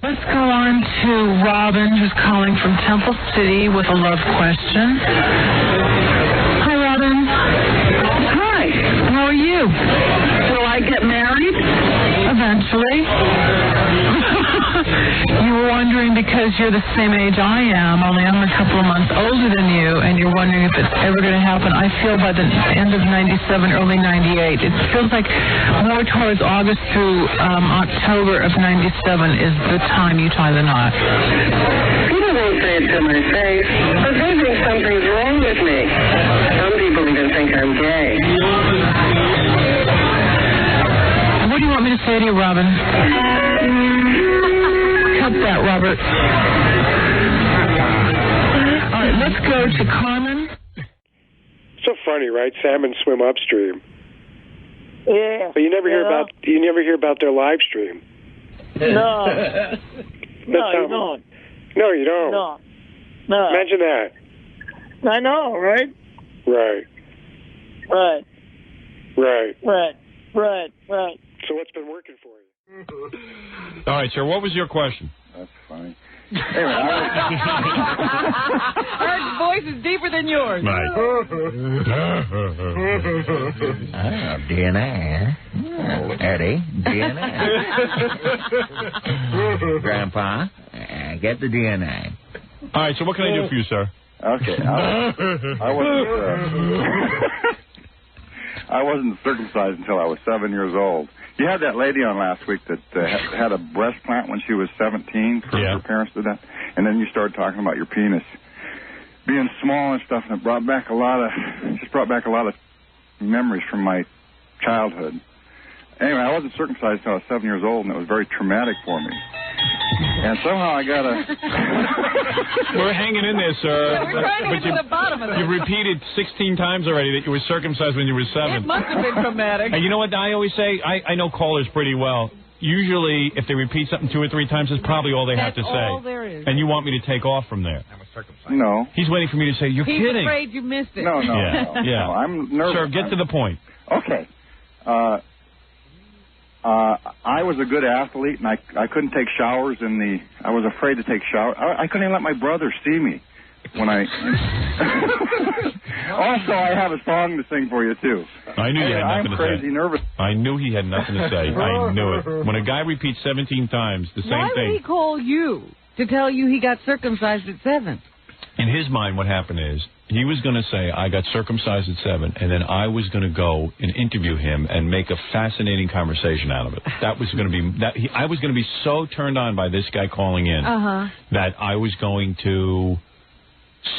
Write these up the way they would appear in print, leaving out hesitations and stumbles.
Let's go on to Robin, who's calling from Temple City with a love question. Hi, Robin. Hi. How are you? Will I get married? Eventually. You were wondering because you're the same age I am, only I'm a couple of months older than you, and you're wondering if it's ever going to happen. I feel by the end of 97, early 98, it feels like more towards August through October of 97 is the time you tie the knot. People won't say it to my face, but they think something's wrong with me. Some people even think I'm gay. What do you want me to say to you, Robin? Cut that, Robert. All right, let's go to Carmen. So funny, right? Salmon swim upstream. Yeah. But you never hear about their live stream. No. No, you don't. No, you don't. No. Imagine that. I know, right? Right. Right. Right. Right. Right. Right. So what's been working for you? All right, sir. What was your question? That's funny. Anyway, Eric's voice is deeper than yours. Right. DNA. Eddie, DNA. Grandpa, get the DNA. All right, so what can I do for you, sir? Okay. I wasn't circumcised until I was 7 years old. You had that lady on last week that had a breast plant when she was 17. Her parents did that. And then you started talking about your penis being small and stuff, and it brought back a lot of memories from my childhood. Anyway, I wasn't circumcised until I was 7 years old, and it was very traumatic for me. And somehow I got a... We're hanging in there, sir. We're trying to get to the bottom of this. You repeated 16 times already that you were circumcised when you were 7. It must have been traumatic. And you know what I always say? I know callers pretty well. Usually, if they repeat something 2 or 3 times, that's probably all they have to say. That's all there is. And you want me to take off from there. I was circumcised. No. He's waiting for me to say, you're He's kidding. He's afraid you missed it. No. Yeah. I'm nervous. Sir, get to the point. Okay. I was a good athlete, and I couldn't take showers I was afraid to take showers. I couldn't even let my brother see me when I... Also, I have a song to sing for you, too. I knew you had nothing to say. I'm crazy nervous. I knew he had nothing to say. I knew it. When a guy repeats 17 times the same Why thing... would he call you to tell you he got circumcised at 7? In his mind, what happened is, he was going to say, I got circumcised at 7, and then I was going to go and interview him and make a fascinating conversation out of it. That was going to be... I was going to be so turned on by this guy calling in that I was going to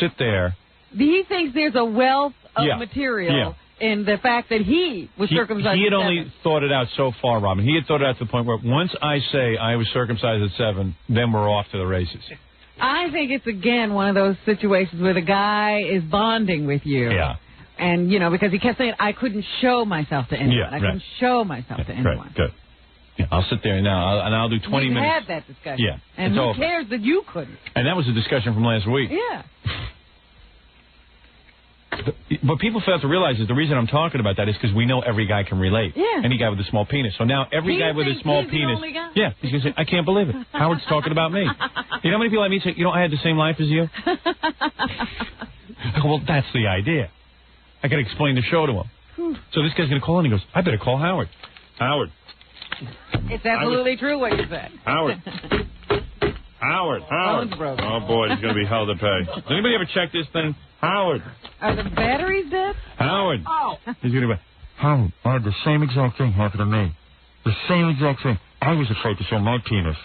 sit there... He thinks there's a wealth of material in the fact that he was circumcised He had at 7. only thought it out so far, Robin. He had thought it out to the point where once I say I was circumcised at 7, then we're off to the races. I think it's, again, one of those situations where the guy is bonding with you. Yeah. And, because he kept saying, I couldn't show myself to anyone. Yeah, I couldn't show myself to anyone. Right, good. Yeah, I'll sit there now, and I'll do 20 minutes. We had that discussion. Yeah. And who cares that you couldn't? And that was a discussion from last week. Yeah. What people fail to realize is the reason I'm talking about that is because we know every guy can relate. Yeah. Any guy with a small penis. So now every guy with a small penis. Yeah. He's going to say, I can't believe it. Howard's talking about me. You know how many people I meet say, I had the same life as you? Well, that's the idea. I got to explain the show to him. So this guy's going to call in and he goes, I better call Howard. Howard. It's absolutely true what you said. Howard. Howard. Oh, boy, he's going to be hell to pay. Does anybody ever check this thing? Howard. Are the batteries dead? Howard. Oh. He's going to be, Howard, I had the same exact thing happen to me. The same exact thing. I was afraid to show my penis.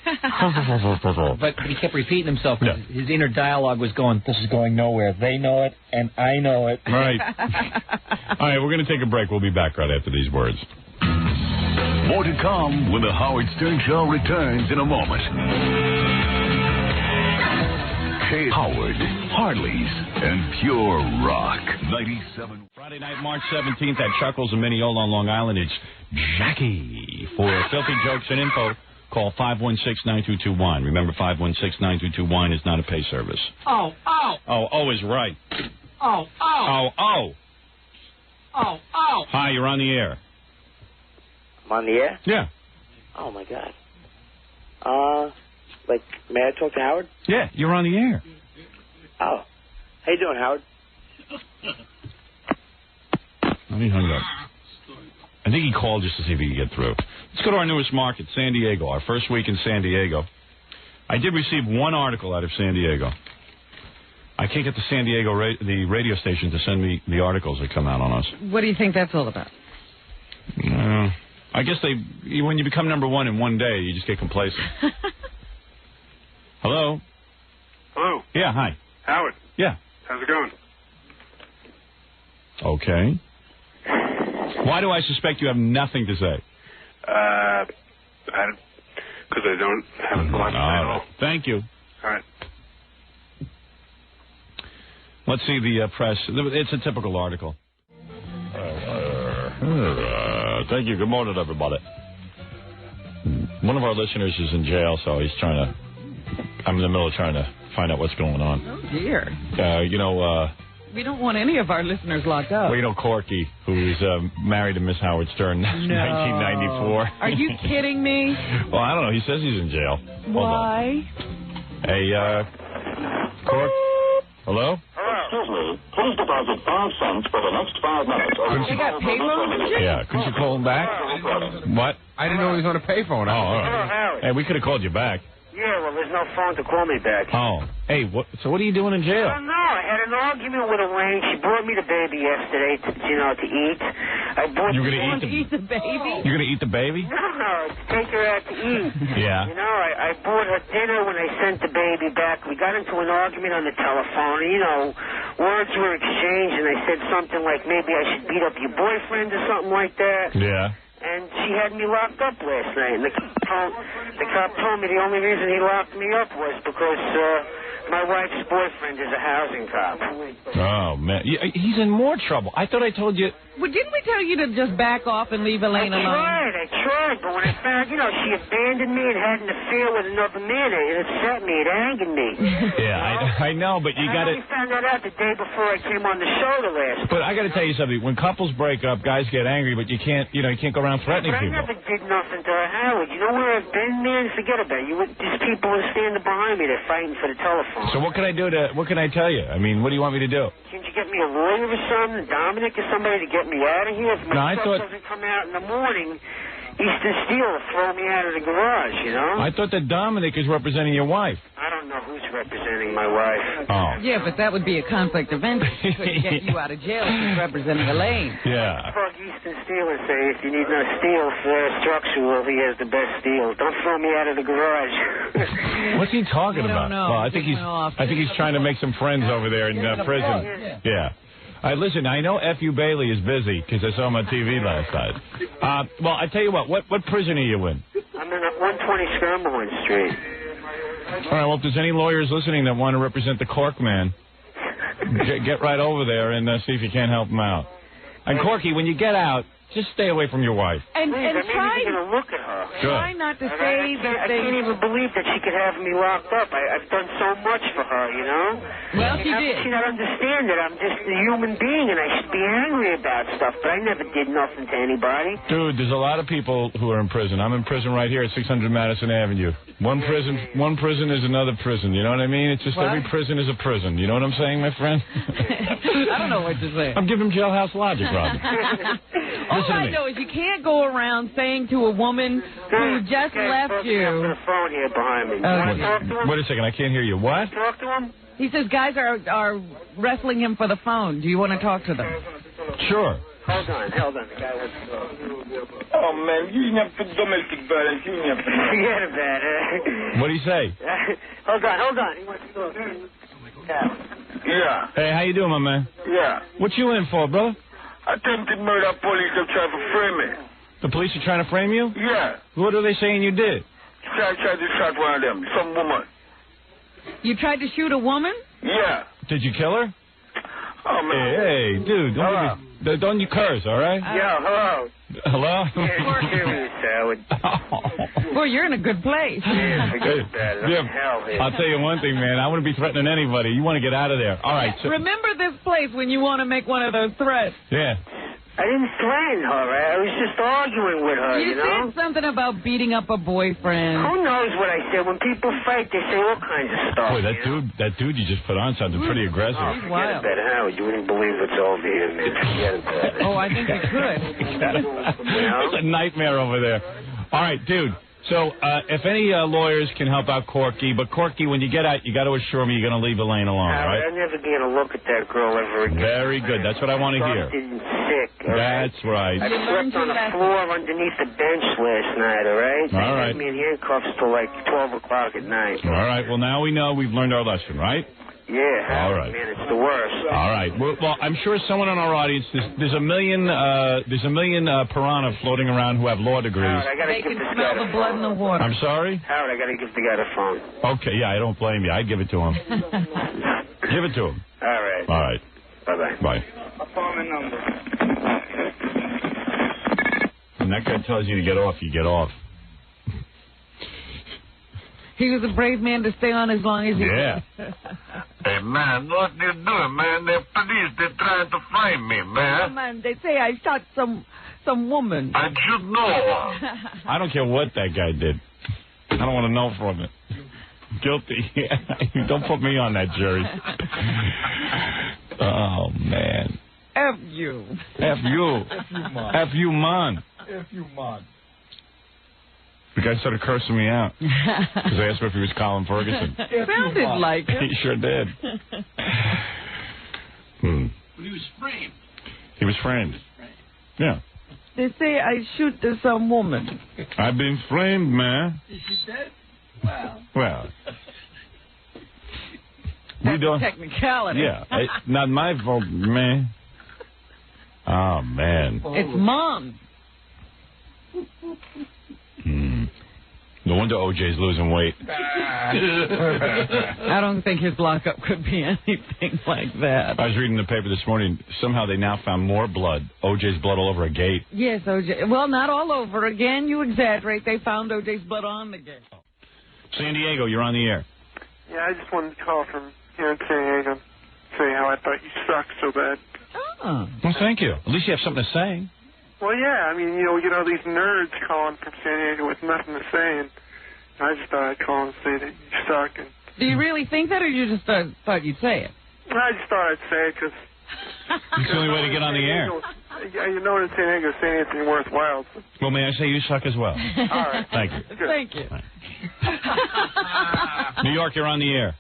But he kept repeating himself. Yeah. His inner dialogue was going, this is going nowhere. They know it, and I know it. Right. All right, we're going to take a break. We'll be back right after these words. More to come when the Howard Stern Show returns in a moment. K. Howard, Harley's, and Pure Rock. 97. Friday night, March 17th at Chuckles in Mineola on Long Island. It's Jackie. For filthy jokes and info, call 516-9221. Remember, 516-9221 is not a pay service. Oh is right. Oh. Hi, you're on the air. I'm on the air? Yeah. Oh, my God. Like, may I talk to Howard? Yeah, you're on the air. Oh. How you doing, Howard? He hung up. I think he called just to see if he could get through. Let's go to our newest market, San Diego, our first week in San Diego. I did receive one article out of San Diego. I can't get the San Diego the radio station to send me the articles that come out on us. What do you think that's all about? I guess when you become number one in one day, you just get complacent. Hello? Hello? Yeah, hi. Howard? Yeah. How's it going? Okay. Why do I suspect you have nothing to say? Because I don't have a lot to say at all. Thank you. All right. Let's see the press. It's a typical article. Thank you. Good morning, everybody. One of our listeners is in jail, so he's I'm in the middle of trying to find out what's going on. Oh, dear. We don't want any of our listeners locked up. Well, Corky, who's married to Miss Howard Stern since 1994. Are you kidding me? Well, I don't know. He says he's in jail. Why? Hey, Cork. Hello? Excuse me. Please deposit 5 cents for the next 5 minutes. They got payphones and shit? Yeah. Could you call him back? What? I didn't know he was on a payphone. Oh, all right. Howard. Hey, we could have called you back. Yeah, well, there's no phone to call me back. Oh. Hey, so what are you doing in jail? I don't know. I had an argument with Elaine. She brought me the baby yesterday to eat. You're going to eat the baby? You're going to eat the baby? No, to take her out to eat. Yeah. I bought her dinner when I sent the baby back. We got into an argument on the telephone. Words were exchanged, and I said something like, maybe I should beat up your boyfriend or something like that. Yeah. And she had me locked up last night. And the cop told me the only reason he locked me up was because my wife's boyfriend is a housing cop. Oh, man. He's in more trouble. I thought I told you. Well, didn't we tell you to just back off and leave Elaine alone? I tried, but when I found, she abandoned me and had an affair with another man, it upset me, it angered me. Yeah, I know, but you got to... I found that out the day before I came on the show the last But I got to tell you something. When couples break up, guys get angry, but you can't go around threatening people. But I never did nothing to her, Howard. You know where I've been, man? Forget about it. These people are standing behind me. They're fighting for the telephone. So what can I do what can I tell you? I mean, what do you want me to do? Can't you get me a lawyer or something, Dominic or somebody to get me out of here? If my stuff doesn't come out in the morning, Eastern Steel will throw me out of the garage, I thought that Dominic is representing your wife. I don't know who's representing my wife. Oh. Yeah, but that would be a conflict of interest. He couldn't get you out of jail if he's representing Elaine. Yeah. Call Eastern Steel and say, if you need no steel for structural, he has the best steel. Don't throw me out of the garage. What's he talking about? Know. Well, I think he's trying to make some friends over there in prison. Yeah. Listen, I know F.U. Bailey is busy because I saw him on TV last night. Well, I tell you what prison are you in? I'm in 120 Skirmorn Street. All right, well, if there's any lawyers listening that want to represent the Cork man, get right over there and see if you can't help him out. And Corky, when you get out, just stay away from your wife. And try to look at her. Try not to say that I can't even believe that she could have me locked up. I've done so much for her, Well, she did. She not understand that I'm just a human being and I should be angry about stuff, but I never did nothing to anybody. Dude, there's a lot of people who are in prison. I'm in prison right here at 600 Madison Avenue. One prison is another prison. You know what I mean? It's just every prison is a prison. You know what I'm saying, my friend? I don't know what to say. I'm giving jailhouse logic, Robin. All I know is you can't go around saying to a woman who just left you. The phone here behind me. Talk to him? Wait a second, I can't hear you. What? Talk to him? He says guys are wrestling him for the phone. Do you want to talk to them? Sure. Hold on. The guy wants to talk. Oh, man, you never put domestic violence. You never. Forget about it. What do you say? Hold on. He wants to talk. Yeah. Hey, how you doing, my man? Yeah. What you in for, brother? Attempted murder. Police have tried to frame me. The police are trying to frame you? Yeah. What are they saying you did? Tried to shot one of them. Some woman. You tried to shoot a woman? Yeah. Did you kill her? Oh, man. Hey, dude, don't you curse, all right? Yeah, hello. Hello? Well, you're in a good place. I'll tell you one thing, man. I wouldn't be threatening anybody. You want to get out of there. All right. So, remember this place when you want to make one of those threats. Yeah. I didn't threaten her. I was just arguing with her, you know? said something about beating up a boyfriend. Who knows what I said? When people fight, they say all kinds of stuff. Boy, that dude you just put on sounded pretty aggressive. Oh, forget about it, Howard. You wouldn't believe what's over here, man. Forget about it. Oh, I think you could. It's a nightmare over there. All right, dude. So, if any lawyers can help out Corky, but Corky, when you get out, you got to assure me you're going to leave Elaine alone, all right? I'm never going to look at that girl ever again. Very good. That's what I want to hear. Sick. That's right. I slept on the floor underneath the bench last night, all right? All right. They had me in handcuffs till like 12 o'clock at night. All right. Well, now we know we've learned our lesson, right? Yeah. All right. Man, it's the worst. All right. Well, I'm sure someone in our audience, there's a million piranha floating around who have law degrees. Howard, They can smell the blood in the water. I'm sorry? Howard, I got to give the guy the phone. Okay, yeah, I don't blame you. I'd give it to him. Give it to him. All right. All right. Bye-bye. Bye. I'll call my number. When that guy tells you to get off, you get off. He was a brave man to stay on as long as he could. Hey, man, what you doing, man? The police, they're trying to find me, man. Man, they say I shot some woman. I should know. I don't care what that guy did. I don't want to know from it. Guilty. Don't put me on that jury. Oh, man. F you. F you. F you, man. F you, man. The guy started cursing me out because I asked him if he was Colin Ferguson. It sounded like it. He sure did. But he was framed. He was framed. Yeah. They say I shoot some woman. I've been framed, man. Is she dead? Well. That's a technicality. Yeah. Not my fault, man. Oh, man. It's Mom. No wonder OJ's losing weight. I don't think his lockup could be anything like that. I was reading the paper this morning. Somehow they now found more blood. OJ's blood all over a gate. Yes, OJ. Well, not all over. Again, you exaggerate. They found OJ's blood on the gate. San Diego, you're on the air. Yeah, I just wanted to call from here in San Diego, say how I thought you sucked so bad. Oh. Well, thank you. At least you have something to say. Well, yeah, I mean, we get all these nerds calling from San Diego with nothing to say, and I just thought I'd call and say that you suck. And do you really think that, or you just thought you'd say it? I just thought I'd say it because it's the only way to get on the air. You know, in San Diego, say anything worthwhile. So. Well, may I say you suck as well? All right. Thank you. Good. Thank you. New York, you're on the air.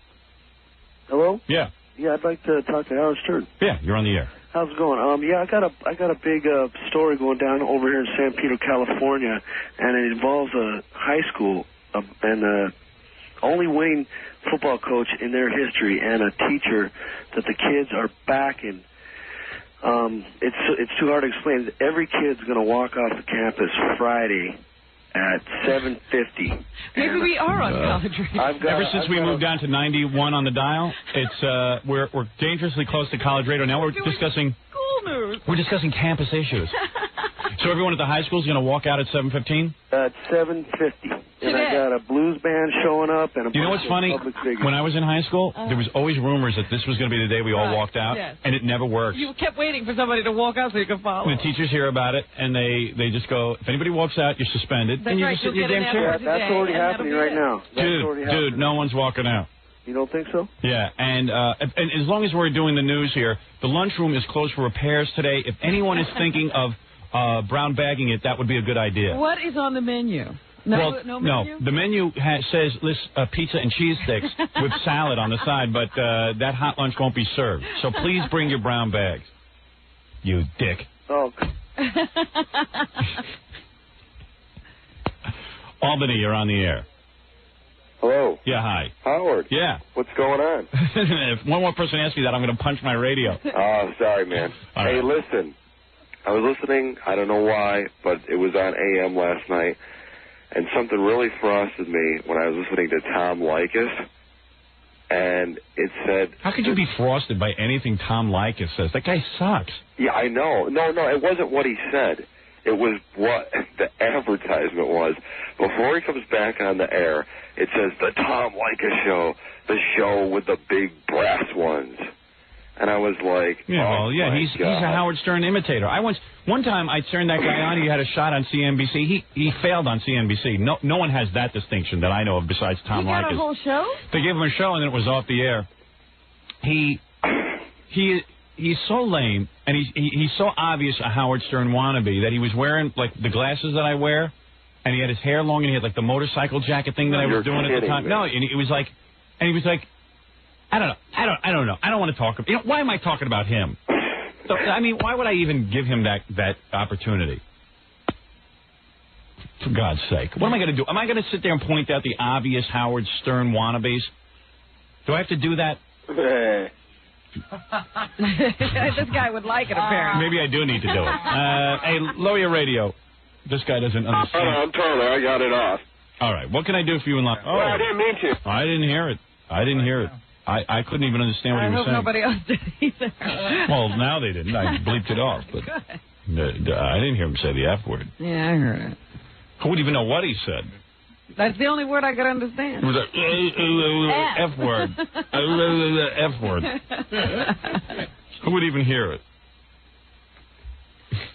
Hello? Yeah. Yeah, I'd like to talk to Howard Stern. Yeah, you're on the air. How's it going? Yeah, I got a big story going down over here in San Pedro, California, and it involves a high school and the only winning football coach in their history and a teacher that the kids are backing. It's too hard to explain. Every kid's going to walk off the campus Friday at 7:50. Maybe we are on college radio. Ever since we moved down to 91 on the dial, it's we're dangerously close to college radio. Now we're discussing school news. We're discussing campus issues. So everyone at the high school is going to walk out at 7:15? At 7:50. And I got a blues band showing up and a You know what's funny? When I was in high school, there was always rumors that this was going to be the day we all walked out, and it never worked. You kept waiting for somebody to walk out so you could follow. The teachers hear about it, and they just go, if anybody walks out, you're suspended. That's and you right, just sit in your damn chair. That's already happening right now. Dude, no one's walking out. You don't think so? Yeah, and as long as we're doing the news here, the lunchroom is closed for repairs today. If anyone is thinking of brown bagging it, that would be a good idea. What is on the menu? No menu? The menu says pizza and cheese sticks with salad on the side, but that hot lunch won't be served. So please bring your brown bags. You dick. Oh. Albany, you're on the air. Hello. Yeah, hi. Howard. Yeah. What's going on? If one more person asks me that, I'm going to punch my radio. Oh, sorry, man. All hey, right. listen. I was listening, I don't know why, but it was on AM last night, and something really frosted me when I was listening to Tom Leykis, and it said... How could you be frosted by anything Tom Leykis says? That guy sucks. Yeah, I know. No, it wasn't what he said. It was what the advertisement was. Before he comes back on the air, it says, the Tom Leykis Show, the show with the big brass ones. And I was like, he's a Howard Stern imitator. One time I turned that guy on. He had a shot on CNBC. He failed on CNBC. No one has that distinction that I know of besides Tom Leykis. He got a whole show? They gave him a show and then it was off the air. He's so lame and he's so obvious a Howard Stern wannabe that he was wearing like the glasses that I wear, and he had his hair long and he had like the motorcycle jacket thing that I was doing at the time. No, and he was like, I don't know. I don't want to talk. Why am I talking about him? So, I mean, why would I even give him that opportunity? For God's sake. What am I going to do? Am I going to sit there and point out the obvious Howard Stern wannabes? Do I have to do that? This guy would like it, apparently. Maybe I do need to do it. Hey, lower your radio. This guy doesn't understand. I'm totally. I got it off. All right. What can I do for you in life? Oh, I didn't mean to. I didn't hear it. I couldn't even understand what he was saying. I hope nobody else did either. Well, now they didn't. I bleeped it off. But I didn't hear him say the F word. Yeah, I heard it. Who would even know what he said? That's the only word I could understand. It was F word. F word. Who would even hear it?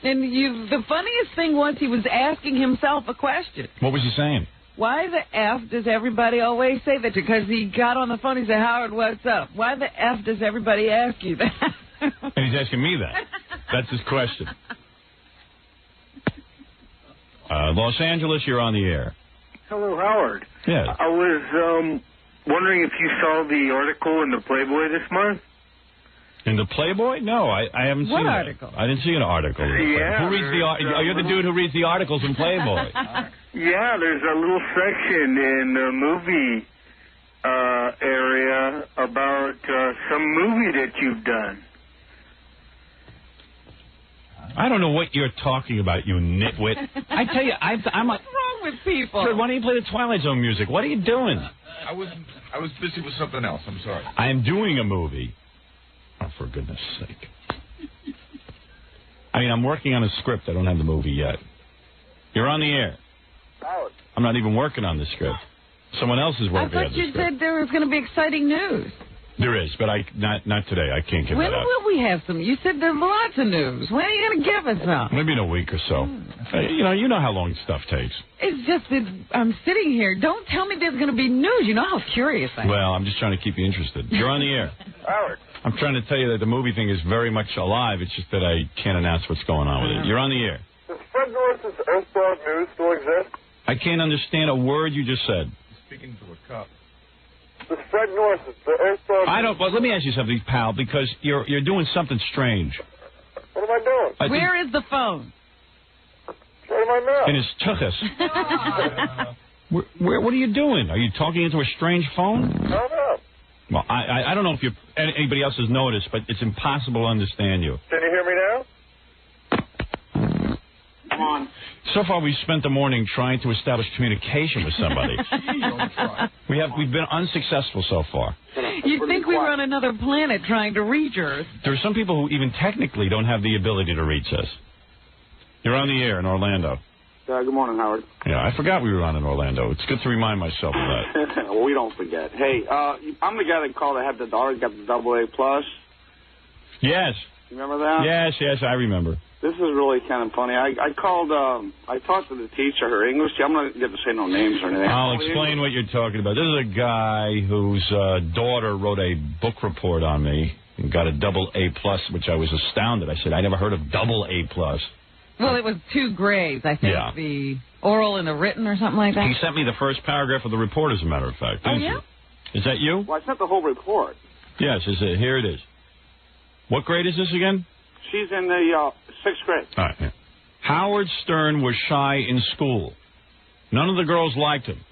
And the funniest thing was he was asking himself a question. What was he saying? Why the F does everybody always say that? Because he got on the phone, he said, Howard, what's up? Why the F does everybody ask you that? And he's asking me that. That's his question. Los Angeles, you're on the air. Hello, Howard. Yeah. I was wondering if you saw the article in the Playboy this month. In the Playboy? No, I haven't seen it. What article? I didn't see an article. Yeah. Who reads you're the dude who reads the articles in Playboy. Yeah, there's a little section in the movie area about some movie that you've done. I don't know what you're talking about, you nitwit. I tell you, I'm What's wrong with people? Sir, why don't you play the Twilight Zone music? What are you doing? I was busy with something else. I'm sorry. I am doing a movie. Oh, for goodness sake. I mean, I'm working on a script. I don't have the movie yet. You're on the air. Howard. I'm not even working on the script. Someone else is working on the script. I thought you said there was going to be exciting news. There is, but not today. I can't give that up. When will we have some? You said there's lots of news. When are you going to give us some? Maybe in a week or so. You know how long stuff takes. It's just that I'm sitting here. Don't tell me there's going to be news. You know how curious I am. Well, I'm just trying to keep you interested. You're on the air. Howard. I'm trying to tell you that the movie thing is very much alive. It's just that I can't announce what's going on with it. You're on the air. Does Fred Norris's Earthbound News still exist? I can't understand a word you just said. Speaking to a cop. Does Fred Norris's Earthbound I don't. Well, let me ask you something, pal, because you're doing something strange. What am I doing? Where is the phone? Where am I now? In his tuchus. What are you doing? Are you talking into a strange phone? No. Well, I don't know if anybody else has noticed, but it's impossible to understand you. Can you hear me now? Come on. So far, we've spent the morning trying to establish communication with somebody. We've been unsuccessful so far. You'd think we were on another planet trying to reach Earth. There are some people who even technically don't have the ability to reach us. You're on the air in Orlando. Good morning, Howard. Yeah, I forgot we were on in Orlando. It's good to remind myself of that. Well, we don't forget. Hey, I'm the guy that called. I had the daughter got the AA+. Yes. You remember that? Yes, I remember. This is really kind of funny. I called, I talked to the teacher, her English. I'm not going to say no names or anything. I'll explain what you're talking about. This is a guy whose daughter wrote a book report on me and got a AA+, which I was astounded. I said, I never heard of AA+. Well, it was 2 grades, I think. Yeah. The oral and the written or something like that. He sent me the first paragraph of the report, as a matter of fact. Oh, yeah? Is that you? Well, I sent the whole report. Yes, here it is. What grade is this again? She's in the 6th grade. All right. Yeah. Howard Stern was shy in school. None of the girls liked him.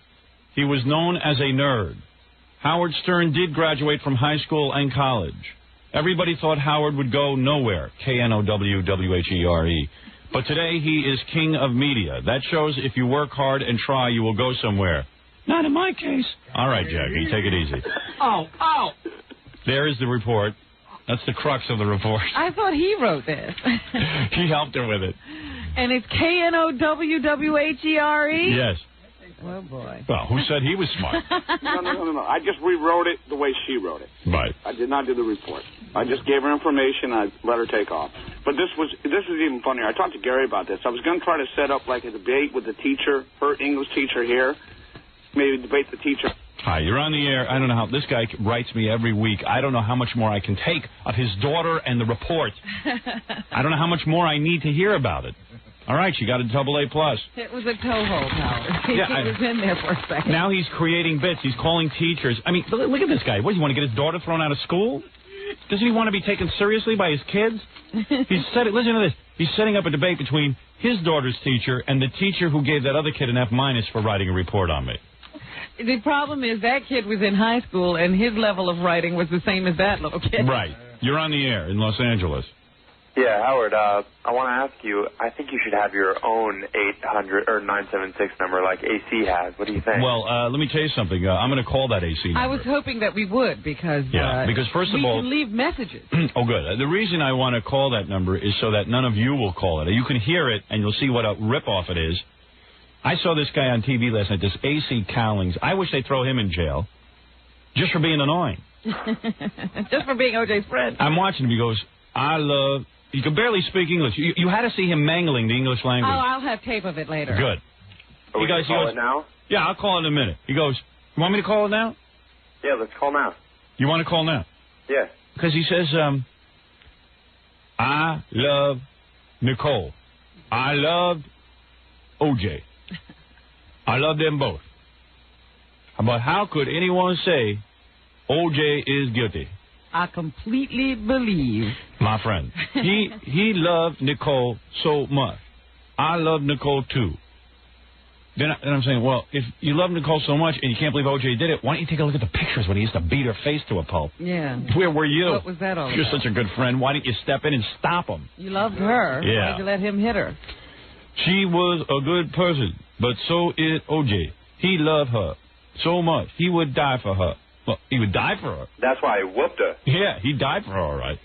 He was known as a nerd. Howard Stern did graduate from high school and college. Everybody thought Howard would go nowhere. Knowwhere. But today he is king of media. That shows if you work hard and try, you will go somewhere. Not in my case. All right, Jackie, take it easy. Oh. There is the report. That's the crux of the report. I thought he wrote this. He helped her with it. And it's Knowwhere? Yes. Oh, boy. Well, who said he was smart? No. I just rewrote it the way she wrote it. Right. I did not do the report. I just gave her information. I let her take off. But this was even funnier. I talked to Gary about this. I was going to try to set up like a debate with the teacher, her English teacher here. Maybe debate the teacher. Hi, you're on the air. I don't know how this guy writes me every week. I don't know how much more I can take of his daughter and the report. I don't know how much more I need to hear about it. All right, she got a AA+. It was a toe-hold, Howard. He was in there for a second. Now he's creating bits. He's calling teachers. I mean, look at this guy. What, do you want to get his daughter thrown out of school? Doesn't he want to be taken seriously by his kids? Listen to this. He's setting up a debate between his daughter's teacher and the teacher who gave that other kid an F- for writing a report on me. The problem is that kid was in high school, and his level of writing was the same as that little kid. Right. You're on the air in Los Angeles. Yeah, Howard, I want to ask you, I think you should have your own 800 or 976 number like AC has. What do you think? Well, let me tell you something. I'm going to call that AC number. I was hoping that we would because because first of all, we can leave messages. Oh, good. The reason I want to call that number is so that none of you will call it. You can hear it, and you'll see what a ripoff it is. I saw this guy on TV last night, this AC Cowlings. I wish they'd throw him in jail just for being annoying. Just for being O.J.'s friend. I'm watching him. He goes, he could barely speak English. You had to see him mangling the English language. Oh, I'll have tape of it later. Good. Are we going to call it now? Yeah, I'll call it in a minute. He goes, you want me to call it now? Yeah, let's call now. You want to call now? Yeah. Because he says, I love Nicole. I loved O.J. I love them both. But how could anyone say O.J. is guilty? I completely believe. My friend. He loved Nicole so much. I love Nicole, too. Then I'm saying, well, if you love Nicole so much and you can't believe O.J. did it, why don't you take a look at the pictures when he used to beat her face to a pulp? Yeah. Where were you? What was that all You're about? such a good friend. Why didn't you step in and stop him? You loved her. Yeah. Why'd you let him hit her? She was a good person, but so is O.J. He loved her so much. He would die for her. Well, he would die for her. That's why I whooped her. Yeah, he died for her, all right.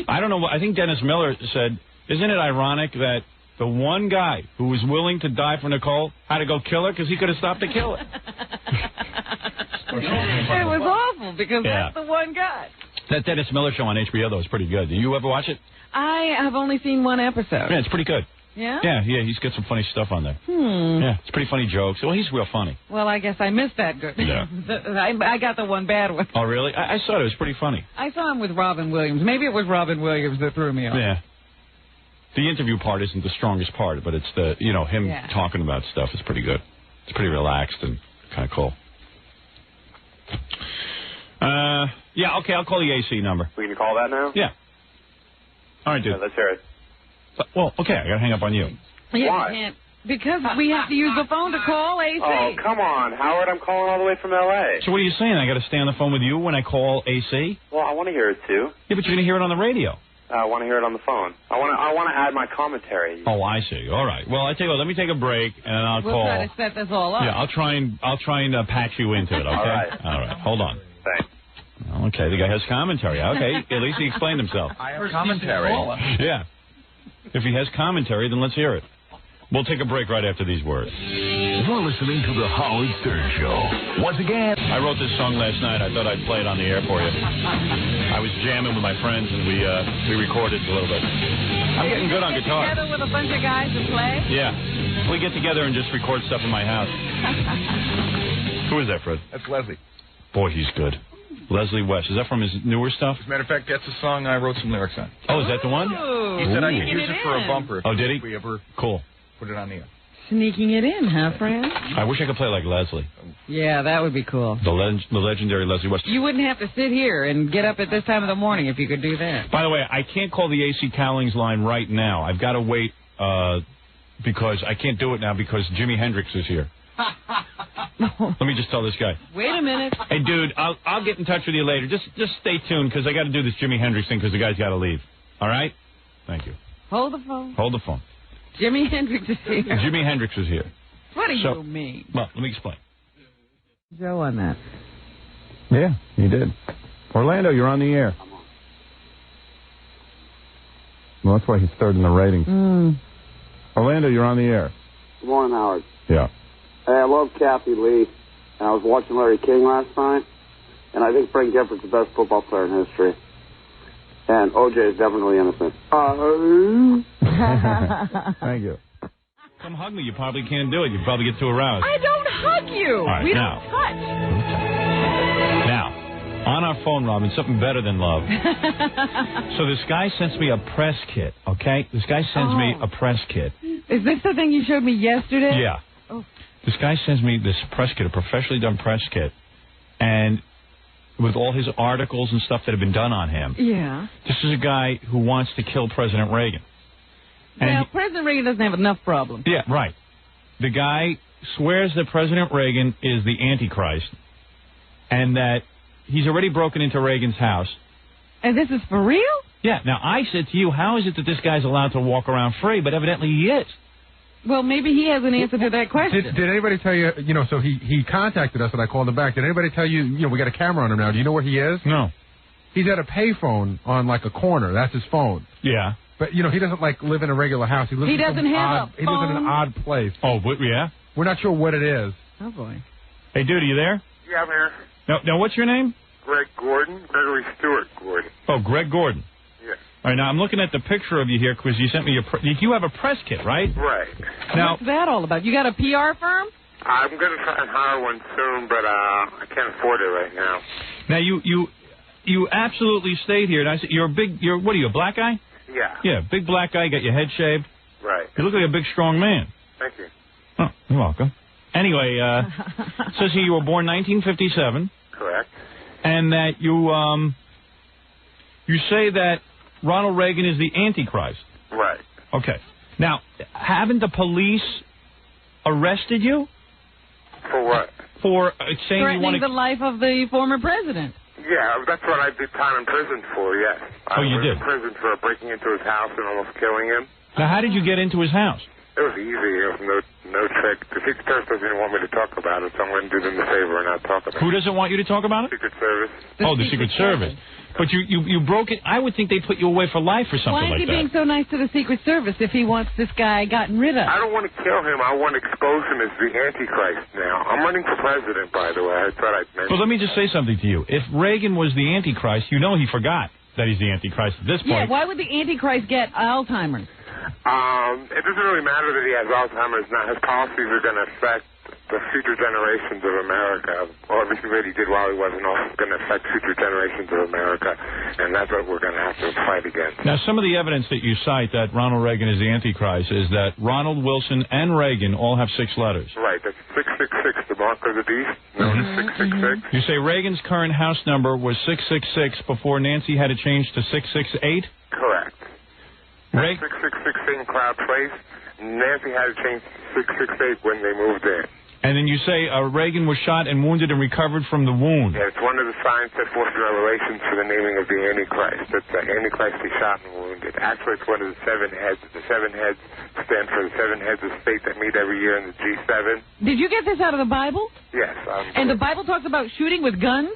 I don't know. I think Dennis Miller said, isn't it ironic that the one guy who was willing to die for Nicole had to go kill her because he could have stopped the killer? It was awful because that's the one guy. That Dennis Miller show on HBO, though, is pretty good. Did you ever watch it? I have only seen one episode. Yeah, it's pretty good. Yeah? Yeah, he's got some funny stuff on there. Yeah, it's pretty funny jokes. Well, he's real funny. Well, I guess I missed that good. Yeah. I got the one bad one. Oh, really? I saw it. It was pretty funny. I saw him with Robin Williams. Maybe it was Robin Williams that threw me off. Yeah. The interview part isn't the strongest part, but it's the, him talking about stuff is pretty good. It's pretty relaxed and kind of cool. Yeah, okay, I'll call the AC number. We can call that now? Yeah. All right, dude. Yeah, let's hear it. Well, okay, I got to hang up on you. Yeah, Why? you can't. Because we have to use the phone to call AC. Oh, come on, Howard. I'm calling all the way from L.A. So what are you saying? I got to stay on the phone with you when I call AC? Well, I want to hear it, too. Yeah, but you're going to hear it on the radio. I want to hear it on the phone. I want to add my commentary. Oh, I see. All right. Well, I tell you what, let me take a break, and I'll We'll call. try to set this all up. Yeah, I'll try and patch you into it, okay? All right. Hold on. Thanks. Okay, the guy has commentary. Okay, at least he explained himself. I have commentary. Yeah. If he has commentary, then let's hear it. We'll take a break right after these words. You're listening to The Howard Stern Show. Once again, I wrote this song last night. I thought I'd play it on the air for you. I was jamming with my friends, and we recorded a little bit. I'm getting good on guitar. Together with a bunch of guys to play? Yeah. We get together and just record stuff in my house. Who is that, Fred? That's Leslie. Boy, he's good. Leslie West. Is that from his newer stuff? As a matter of fact, that's a song I wrote some lyrics on. Oh, is that the one? He said I could use it for a bumper. Oh, did he? If we ever cool. Put it on the air. Sneaking it in, huh, friend? I wish I could play like Leslie. Yeah, that would be cool. The legendary Leslie West. You wouldn't have to sit here and get up at this time of the morning if you could do that. By the way, I can't call the AC Cowlings line right now. I've got to wait because I can't do it now because Jimi Hendrix is here. Let me just tell this guy. Wait a minute. Hey, dude, I'll get in touch with you later. Just stay tuned because I got to do this Jimi Hendrix thing because the guy's got to leave. All right? Thank you. Hold the phone. Hold the phone. Jimi Hendrix is here. Jimi Hendrix is here. What do you mean? Well, let me explain. Joe on that. Yeah, you did. Orlando, you're on the air. Well, that's why he's third in the ratings. Orlando, you're on the air. Good morning, Howard. Yeah. Hey, I love Kathy Lee. And I was watching Larry King last night, and I think Frank Giffords the best football player in history. And O.J. is definitely innocent. Thank you. Come hug me. You probably can't do it. You probably get too aroused. I don't hug you. All right, we now. don't touch. Now, on our phone, Robin, something better than love. So this guy sends me a press kit, okay? This guy sends me a press kit. Is this the thing you showed me yesterday? Yeah. Oh. This guy sends me this press kit, a professionally done press kit, and with all his articles and stuff that have been done on him. Yeah. This is a guy who wants to kill President Reagan. And well, President Reagan doesn't have enough problems. yeah, right. The guy swears that President Reagan is the Antichrist and that he's already broken into Reagan's house. And this is for real? Yeah. Now, I said to you, how is it that this guy's allowed to walk around free? But evidently he is. Well, maybe he has an answer to that question. Did anybody tell you, so he contacted us and I called him back. Did anybody tell you, we got a camera on him now. Do you know where he is? No. He's at a payphone on like a corner. That's his phone. Yeah. But, he doesn't live in a regular house. He lives He in doesn't some have odd, a phone? He lives in an odd place. Oh, yeah? We're not sure what it is. Oh, boy. Hey, dude, are you there? Yeah, I'm here. Now, what's your name? Greg Gordon. Gregory Stewart Gordon. Oh, Greg Gordon. Yeah. All right, now I'm looking at the picture of you here because you sent me you have a press kit, right? Right. Now, what's that all about? You got a PR firm? I'm going to try and hire one soon, but I can't afford it right now. Now you absolutely stayed here, and I said what are you, a black guy? Yeah. Yeah, big black guy, got your head shaved. Right. You look like a big, strong man. Thank you. Oh, you're welcome. Anyway, says here you were born 1957. Correct. And that you say that Ronald Reagan is the Antichrist. Right. Okay. Now, haven't the police arrested you? For what? For saying you want Threatening the life of the former president. Yeah, that's what I did time in prison for, yes. I you was did? in prison for breaking into his house and almost killing him. Now, how did you get into his house? It was easy. It was no trick. The Secret Service doesn't even want me to talk about it, so I'm going to do them the favor and not talk about it. Who doesn't want you to talk about it? Secret Service. The Secret Service. But you broke it. I would think they put you away for life or something like that. Why is he being so nice to the Secret Service if he wants this guy gotten rid of? I don't want to kill him. I want to expose him as the Antichrist now. I'm running for president, by the way. I thought I'd mention. Well, let me just say something to you. If Reagan was the Antichrist, he forgot that he's the Antichrist at this point. Yeah, why would the Antichrist get Alzheimer's? It doesn't really matter that he has Alzheimer's now. His policies are going to affect the future generations of America. Well, everything that he did while he wasn't also going to affect future generations of America, and that's what we're going to have to fight against. Now, some of the evidence that you cite that Ronald Reagan is the Antichrist is that Ronald Wilson and Reagan all have 6 letters. Right, that's 666, the mark of the beast, known as 666. You say Reagan's current house number was 666 before Nancy had to change to 668? Correct. 666 St. Cloud Place. Nancy had to change to 668 when they moved in. And then you say Reagan was shot and wounded and recovered from the wound. Yeah, it's one of the signs set forth in Revelations for the naming of the Antichrist. That the Antichrist is shot and wounded. Actually, it's one of the 7 heads. The 7 heads stand for the 7 heads of state that meet every year in the G7. Did you get this out of the Bible? Yes. And the Bible talks about shooting with guns?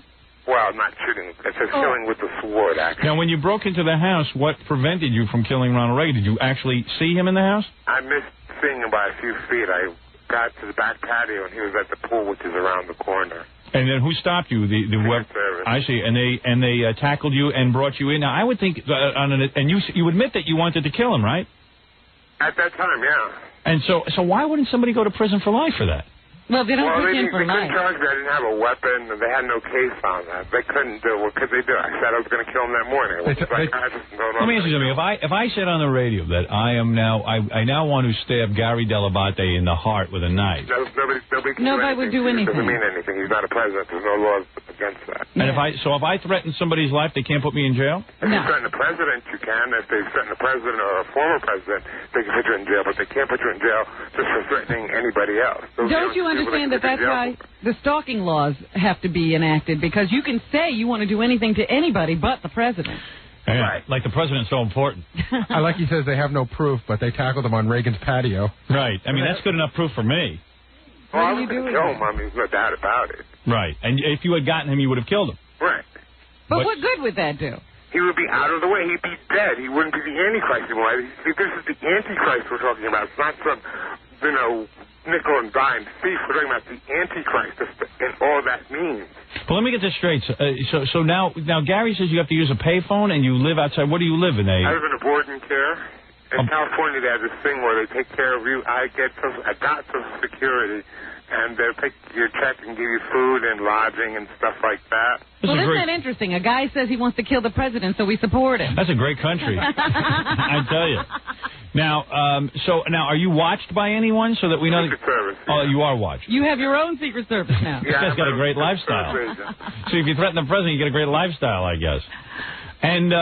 Well, not shooting. It says killing with the sword, actually. Now, when you broke into the house, what prevented you from killing Ronald Reagan? Did you actually see him in the house? I missed seeing him by a few feet. I got to the back patio, and he was at the pool, which is around the corner. And then who stopped you? The Service. I see. And they tackled you and brought you in. Now, I would think, and you admit that you wanted to kill him, right? At that time, yeah. And so why wouldn't somebody go to prison for life for that? Well, they don't put they in for couldn't life. charge me. I didn't have a weapon, and they had no case on that. They couldn't do it. What could they do? I said I was going to kill him that morning. Let me ask you something. If I said on the radio that I now want to stab Gary Dell'Abate in the heart with a knife. Nobody would do anything. It doesn't mean anything. He's not a president. There's no laws against that. And if I threaten somebody's life, they can't put me in jail? If you threaten the president, you can. If they threaten the president or a former president, they can put you in jail. But they can't put you in jail just for threatening anybody else. Don't you understand that that's why the stalking laws have to be enacted? Because you can say you want to do anything to anybody but the president. Yeah, right. Like the president's so important. I like he says they have no proof, but they tackled him on Reagan's patio. Right. I mean, that's good enough proof for me. Well, I was going to kill him. I mean, there's no doubt about it. Right. And if you had gotten him, you would have killed him. Right. But what good would that do? He would be out of the way. He'd be dead. He wouldn't be the Antichrist anymore. See, this is the Antichrist we're talking about. It's not some, nickel and dime thief. We're talking about the Antichrist and all that means. Well, let me get this straight. So now Gary says you have to use a payphone and you live outside. Where do you live in I live in a boarding care. In California, they have this thing where they take care of you. I got Social Security, and they'll take your check and give you food and lodging and stuff like that. Well, isn't that interesting? A guy says he wants to kill the president, so we support him. That's a great country. I tell you. Now, are you watched by anyone so that we know? Secret Service. Oh, you are watched. You have your own Secret Service now. This guy's got a great lifestyle. So if you threaten the president, you get a great lifestyle, I guess. And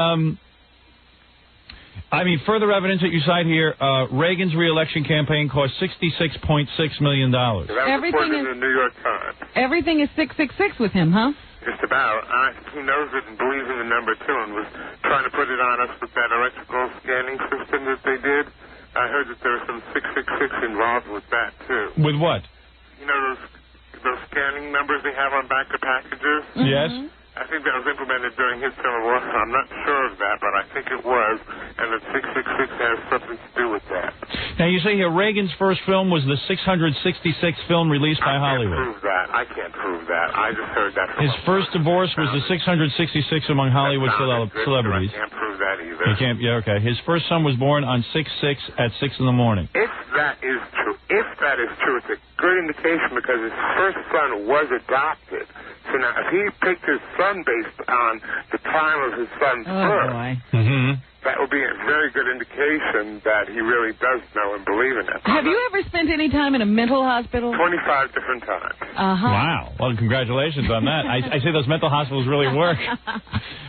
further evidence that you cite here, Reagan's re-election campaign cost $66.6 million. That was reported in the New York Times. Everything is 666 with him, huh? Just about. He knows it and believes in the number, too, and was trying to put it on us with that electrical scanning system that they did. I heard that there was some 666 involved with that, too. With what? You know those scanning numbers they have on back of packages? Mm-hmm. Yes. I think that was implemented during his term of office. I'm not sure of that, but I think it was, and the 666 has something to do with that. Now, you say here Reagan's first film was the 666th film released by Hollywood. I can't prove that. I just heard that from His first divorce was the 666 among Hollywood celebrities. I can't prove that either. You can't, yeah, okay. His first son was born on 6/6 at 6 in the morning. If that is true, it's a good indication because his first son was adopted. So now, if he picked his son based on the time of his son's birth, that would be a very good indication that he really does know and believe in it. Have you ever spent any time in a mental hospital? 25 different times. Wow. Well, congratulations on that. I say those mental hospitals really work.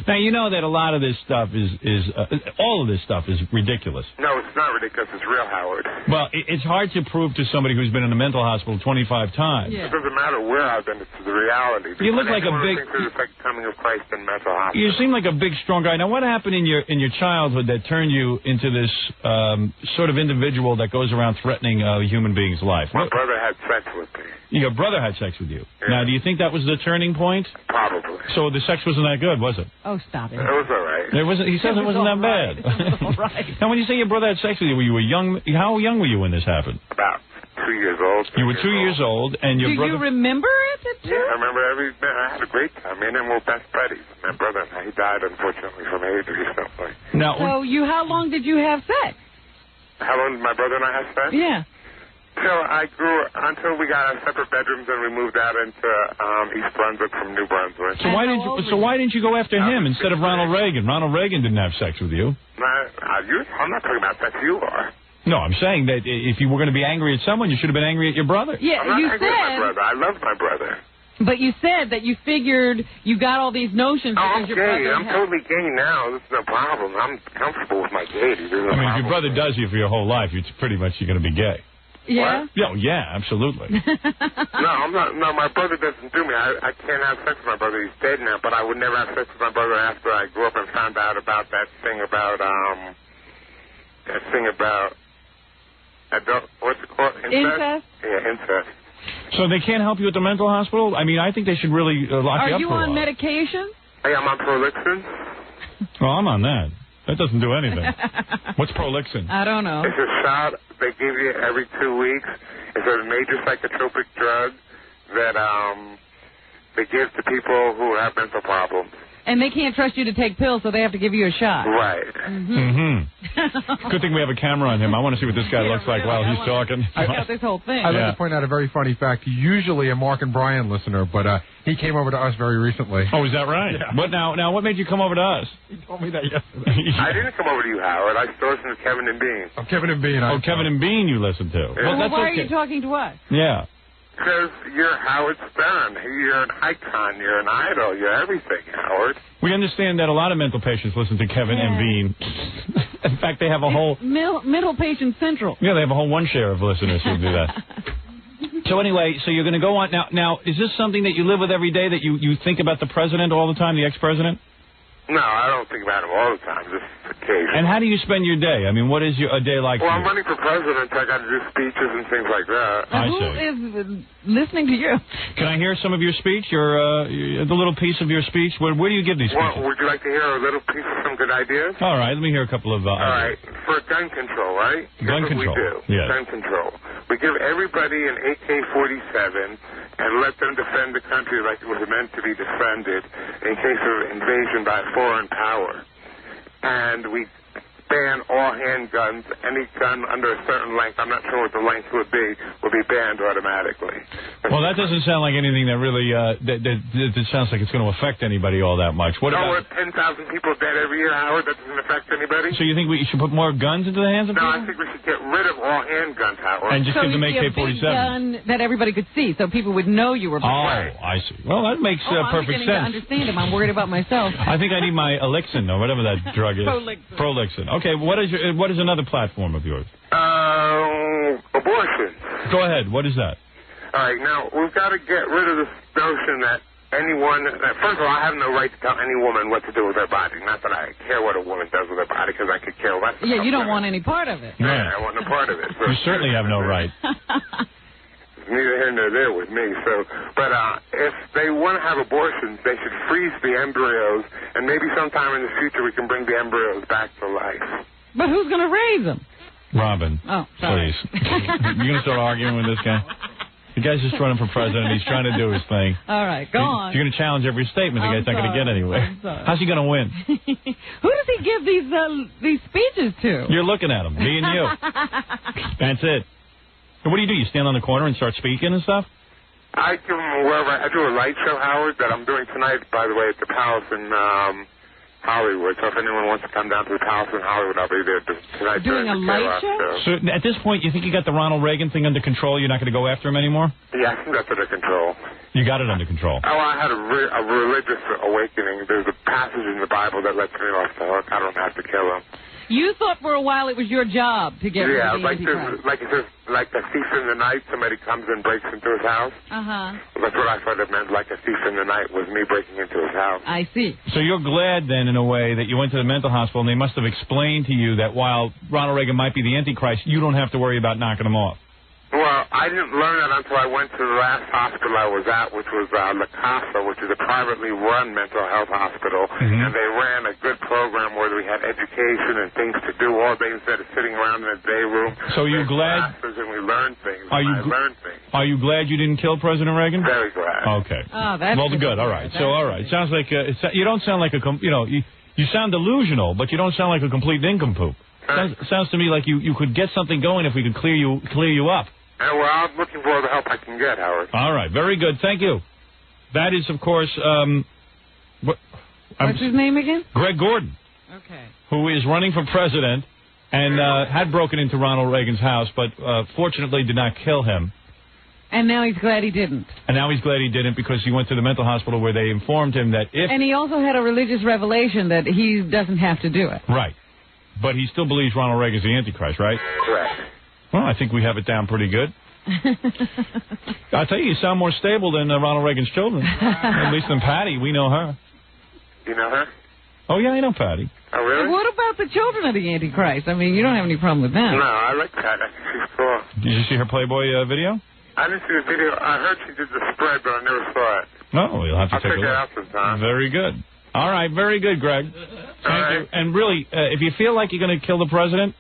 Now, you know that a lot of this stuff all of this stuff is ridiculous. No, it's not ridiculous. It's real, Howard. Well, it's hard to prove to somebody who's been in a mental hospital 25 times. Yeah. It doesn't matter where I've been. It's the reality. You look like a big... The second coming of Christ in mental hospital. You seem like a big, strong guy. Now, what happened in your childhood that turned you into this sort of individual that goes around threatening a human being's life? My brother had sex with me. Your brother had sex with you. Yeah. Now, do you think that was the turning point? Probably. So the sex wasn't that good, was it? Oh, stop it. It was all right. He says it wasn't that bad. It was all right. Now, when you say your brother had sex with you, were you young? How young were you when this happened? About 2 years old. You were 2 years old, and your brother... Do you remember it at 2? Yeah, I remember I had a great time. Me and him were best buddies. My brother, he died, unfortunately, from AIDS recently. Now, so how long did you have sex? How long did my brother and I have sex? Yeah. Until we got our separate bedrooms and we moved out into East Brunswick from New Brunswick. So why didn't you go after him instead of Ronald Reagan? Ronald Reagan didn't have sex with you. I'm not talking about sex. You are. No, I'm saying that if you were going to be angry at someone, you should have been angry at your brother. Yeah, I'm not angry at my brother. I love my brother. But you said that you figured you got all these notions because I'm your gay. brother I'm totally gay now. This is no problem. I'm comfortable with my gaiety. If your brother does you for your whole life, it's pretty much you're going to be gay. Yeah? Yeah, absolutely. No, I'm not. No, my brother doesn't do me. I can't have sex with my brother. He's dead now. But I would never have sex with my brother after I grew up and found out about that thing about what's it called? Incest? Yeah, incest. So they can't help you at the mental hospital? I mean, I think they should really lock you up for a while. Are you on medication? Hey, I'm on Prolixin. Well, I'm on that. That doesn't do anything. What's Prolixin? I don't know. It's a shot they give you every 2 weeks. It's a major psychotropic drug that they give to people who have mental problems. And they can't trust you to take pills, so they have to give you a shot. Right. Good thing we have a camera on him. I want to see what this guy looks like while he's talking. I got this whole thing. I'd like to point out a very funny fact. He's usually a Mark and Brian listener, but he came over to us very recently. Oh, is that right? Yeah. What now? What made you come over to us? He told me that yesterday. I didn't come over to you, Howard. I still listened to Kevin and Bean. Oh, Kevin and Bean. Kevin and Bean you listen to. Yeah. Well, that's why okay. are you talking to us? Yeah. Because you're Howard Stern. You're an icon. You're an idol. You're everything, Howard. We understand that a lot of mental patients listen to Kevin and Bean. In fact, they have a whole... Mental Patient Central. Yeah, they have a whole one share of listeners who do that. So anyway, so you're going to go on... Now, is this something that you live with every day, that you think about the president all the time, the ex-president? No, I don't think about him all the time, just occasionally. And how do you spend your day? I mean, what is a day like Well, for you? I'm running for president. I got to do speeches and things like that. I Who see. is listening to you? Can I hear some of your speech, the little piece of your speech? Where do you give these speeches? Well, would you like to hear a little piece of some good ideas? All right, let me hear a couple of All right, for gun control, right? Gun Here's control. What we do. Yes. Gun control. We give everybody an AK-47 and let them defend the country like it was meant to be defended in case of invasion by a foreign power. And we ban all handguns. Any gun under a certain length, I'm not sure what the length would be banned automatically. Well, that doesn't sound like anything that really, that sounds like it's going to affect anybody all that much. What about... 10,000 people dead every year, Howard. That doesn't affect anybody. So you think we should put more guns into the hands of people? No, I think we should get rid of all handguns, Howard. And just give them AK-47. So big gun that everybody could see, so people would know you were... Oh, I see. Well, that makes perfect sense. I'm beginning to understand him. I'm worried about myself. I think I need my Elixin, or whatever that drug is. Prolixin. Okay, what is another platform of yours? Abortion. Go ahead. What is that? All right, now, we've got to get rid of this notion that first of all, I have no right to tell any woman what to do with her body. Not that I care what a woman does with her body, because I could care less. Yeah, you don't want any part of it. Yeah, I want no part of it. So you certainly have no right. Neither here nor there with me. But if they want to have abortions, they should freeze the embryos, and maybe sometime in the future we can bring the embryos back to life. But who's going to raise them? Robin. Oh, sorry. Please. You're going to start arguing with this guy? The guy's just running for president. He's trying to do his thing. All right, go on. You're going to challenge every statement. The guy's not going to get anywhere. How's he going to win? Who does he give these speeches to? You're looking at him. Me and you. That's it. And what do? You stand on the corner and start speaking and stuff? I give him wherever. I do a light show, Howard, that I'm doing tonight, by the way, at the Palace in Hollywood. So if anyone wants to come down to the Palace in Hollywood, I'll be there tonight. Doing a light show? So at this point, you think you got the Ronald Reagan thing under control? You're not going to go after him anymore? Yeah, I think that's under control. You got it under control. Oh, I had a religious awakening. There's a passage in the Bible that lets me off the hook. I don't have to kill him. You thought for a while it was your job to get rid of the Antichrist. Like a thief in the night, somebody comes and breaks into his house. Uh-huh. That's what I thought it meant, like a thief in the night was me breaking into his house. I see. So you're glad then, in a way, that you went to the mental hospital and they must have explained to you that while Ronald Reagan might be the Antichrist, you don't have to worry about knocking him off. Well, I didn't learn that until I went to the last hospital I was at, which was La Casa, which is a privately run mental health hospital. Mm-hmm. And they ran a good program where we had education and things to do all day instead of sitting around in a day room. So you're glad? And we learned things. Are you glad you didn't kill President Reagan? Very glad. Okay. Oh, that's well, good. All right. So, all right. Sounds like you don't sound like you sound delusional, but you don't sound like a complete nincompoop. Sounds to me like you could get something going if we could clear you up. Well, I'm looking for all the help I can get, Howard. All right. Very good. Thank you. That is, of course, what's his name again? Greg Gordon. Okay. Who is running for president and had broken into Ronald Reagan's house, but fortunately did not kill him. And now he's glad he didn't. And now he's glad he didn't because he went to the mental hospital where they informed him that if... And he also had a religious revelation that he doesn't have to do it. Right. But he still believes Ronald Reagan's the Antichrist, right? Correct. Well, I think we have it down pretty good. I'll tell you sound more stable than Ronald Reagan's children. At least than Patty. We know her. You know her? Oh, yeah, I know Patty. Oh, really? What about the children of the Antichrist? I mean, you don't have any problem with them. No, I like Patty. She's cool. Did you see her Playboy video? I didn't see the video. I heard she did the spread, but I never saw it. No, you'll have to take a look. I'll check it out sometime. Very good. All right, very good, Greg. Thank you. And really, if you feel like you're going to kill the president,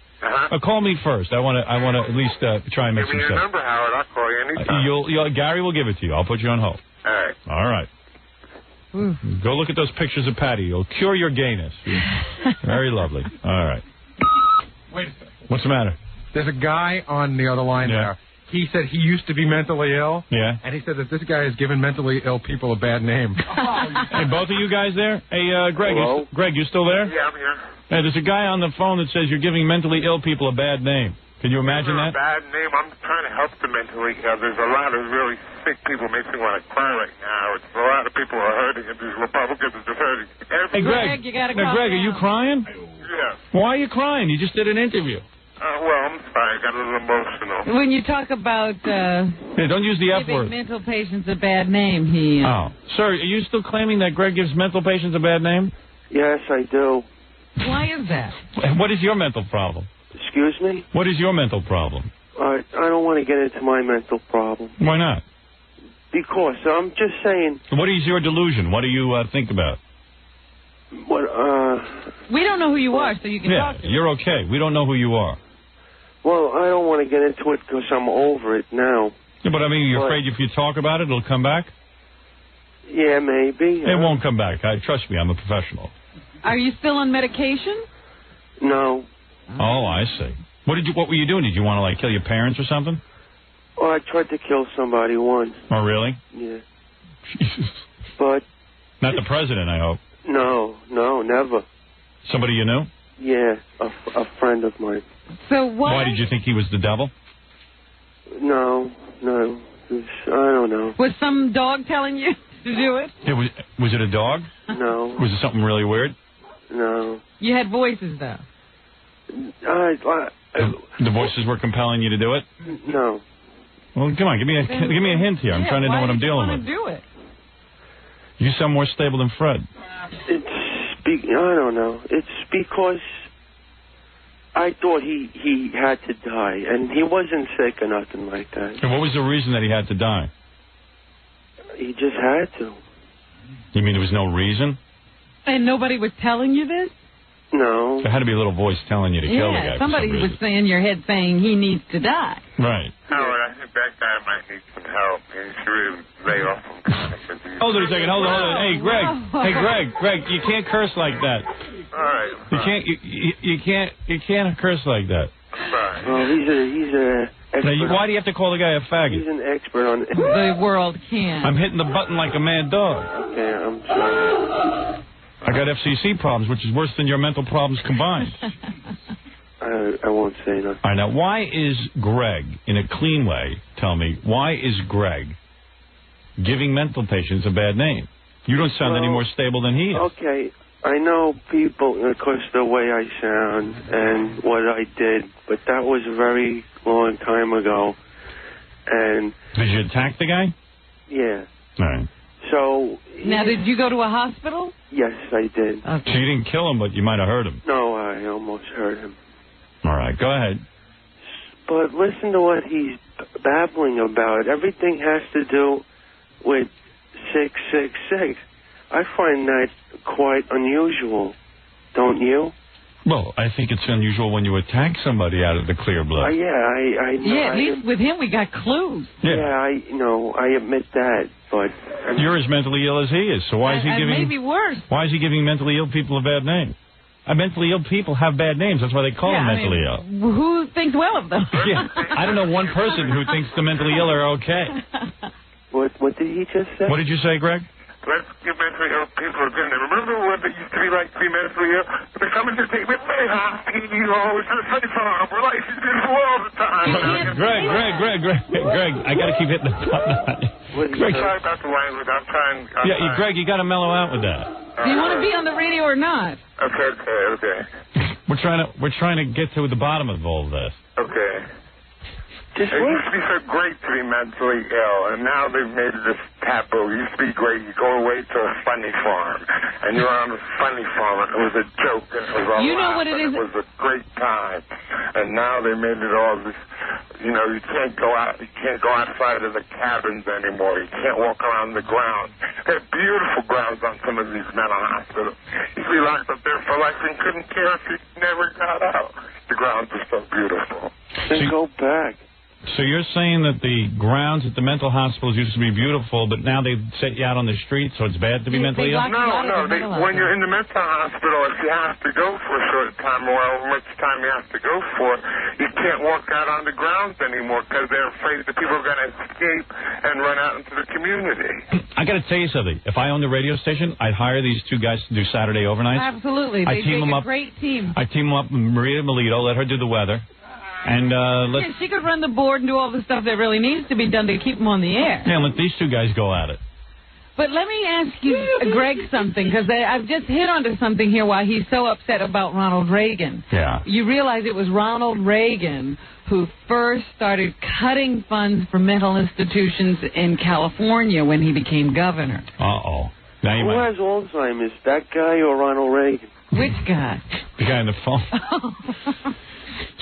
call me first. I want to at least try and make some sense. Give me your number, Howard. I'll call you anytime. Gary will give it to you. I'll put you on hold. All right. All right. Go look at those pictures of Patty. It'll cure your gayness. Very lovely. All right. Wait a second. What's the matter? There's a guy on the other line there. He said he used to be mentally ill. Yeah. And he said that this guy has given mentally ill people a bad name. Hey, both of you guys there? Hey, Greg. Greg, you still there? Yeah, I'm here. Hey, there's a guy on the phone that says you're giving mentally ill people a bad name. Can you imagine that? A bad name. I'm trying to help the mentally ill. There's a lot of really sick people. Makes me want to cry right now. It's a lot of people are hurting, and these Republicans are just hurting. Hey, Greg. You gotta Greg, are you crying? Yeah. Why are you crying? You just did an interview. Well, I'm sorry. I got a little emotional. When you talk about don't use the F word. giving mental patients a bad name, he... Oh. Sir, are you still claiming that Greg gives mental patients a bad name? Yes, I do. Why is that? What is your mental problem? Excuse me? What is your mental problem? I don't want to get into my mental problem. Why not? Because I'm just saying... What is your delusion? What do you think about? What, We don't know who you are, so you can talk to you're okay. We don't know who you are. Well, I don't want to get into it because I'm over it now. Yeah, but I mean, you're afraid if you talk about it, it'll come back? Yeah, maybe. It won't come back. Trust me, I'm a professional. Are you still on medication? No. Oh, I see. What were you doing? Did you want to, like, kill your parents or something? Well, I tried to kill somebody once. Oh, really? Yeah. Jesus. But... Not the president, I hope. No, never. Somebody you knew? Yeah, a friend of mine. So why did you think he was the devil? No. I don't know. Was some dog telling you to do it? Was it a dog? No. Was it something really weird? No. You had voices, though. The voices were compelling you to do it? No. Well, come on, give me a hint here. I'm trying to know what I'm dealing with. Why did you want to do it? You sound more stable than Fred. I don't know. It's because I thought he had to die, and he wasn't sick or nothing like that. And what was the reason that he had to die? He just had to. You mean there was no reason? And nobody was telling you this? No. There had to be a little voice telling you to kill the guy. Somebody was in your head saying he needs to die. Right. Howard, I think that guy might need some help. He should really lay off from comics. Hold it a second. Hold on. Hey, Greg. Hey, Greg. You can't curse like that. All right. You can't curse like that. Sorry. Well, he's a expert. Why do you have to call the guy a faggot? He's an expert on the world can. I'm hitting the button like a mad dog. Okay, I'm sorry. I got FCC problems, which is worse than your mental problems combined. I won't say nothing. All right, now, why is Greg, in a clean way, tell me, why is Greg giving mental patients a bad name? You don't sound any more stable than he is. Okay, I know people, of course, the way I sound and what I did, but that was a very long time ago. And did you attack the guy? Yeah. All right. So... Now, did you go to a hospital? Yes, I did. Okay. So you didn't kill him, but you might have hurt him. No, I almost hurt him. All right, go ahead. But listen to what he's babbling about. Everything has to do with 666. I find that quite unusual, don't you? Well, I think it's unusual when you attack somebody out of the clear blood. Yeah, I know. Yeah, at least with him we got clues. Yeah, I admit that, but... You're as mentally ill as he is, so why is he giving... maybe worse. Why is he giving mentally ill people a bad name? Mentally ill people have bad names. That's why they call them mentally ill. Who thinks well of them? Yeah, I don't know one person who thinks the mentally ill are okay. What did he just say? What did you say, Greg? Let's give mentally ill people a good name. Remember when it used to be like to be mentally ill? They're coming to take me away, it's a funny farm. We're like, she's beautiful all the time. Greg, I got to keep hitting the button. Greg, sorry about the language. I'm trying. Greg, you got to mellow out with that. Do you want to be on the radio or not? Okay. We're trying to get to the bottom of all of this. Okay. It used to be so great to be mentally ill, and now they've made it this taboo. It used to be great. You go away to a funny farm, and you're on a funny farm, and it was a joke, and it was all know what it is? It was a great time. And now they made it all this, you can't go outside of the cabins anymore. You can't walk around the grounds. They have beautiful grounds on some of these mental hospitals. You could be locked up there for life and couldn't care if you never got out. The grounds are so beautiful. Then go back. So you're saying that the grounds at the mental hospitals used to be beautiful, but now they set you out on the street, so it's bad to be mentally ill? No. When you're in the mental hospital, if you have to go for a short time or however much time you have to go for, you can't walk out on the grounds anymore because they're afraid that people are going to escape and run out into the community. I got to tell you something. If I owned a radio station, I'd hire these two guys to do Saturday overnights. Absolutely. They make a great team. I team them up with Maria Melito, let her do the weather. And she could run the board and do all the stuff that really needs to be done to keep them on the air. Yeah, let these two guys go at it. But let me ask you, Greg, something, because I've just hit onto something here why he's so upset about Ronald Reagan. Yeah. You realize it was Ronald Reagan who first started cutting funds for mental institutions in California when he became governor. Uh-oh. Who has Alzheimer's, that guy or Ronald Reagan? Which guy? The guy on the phone.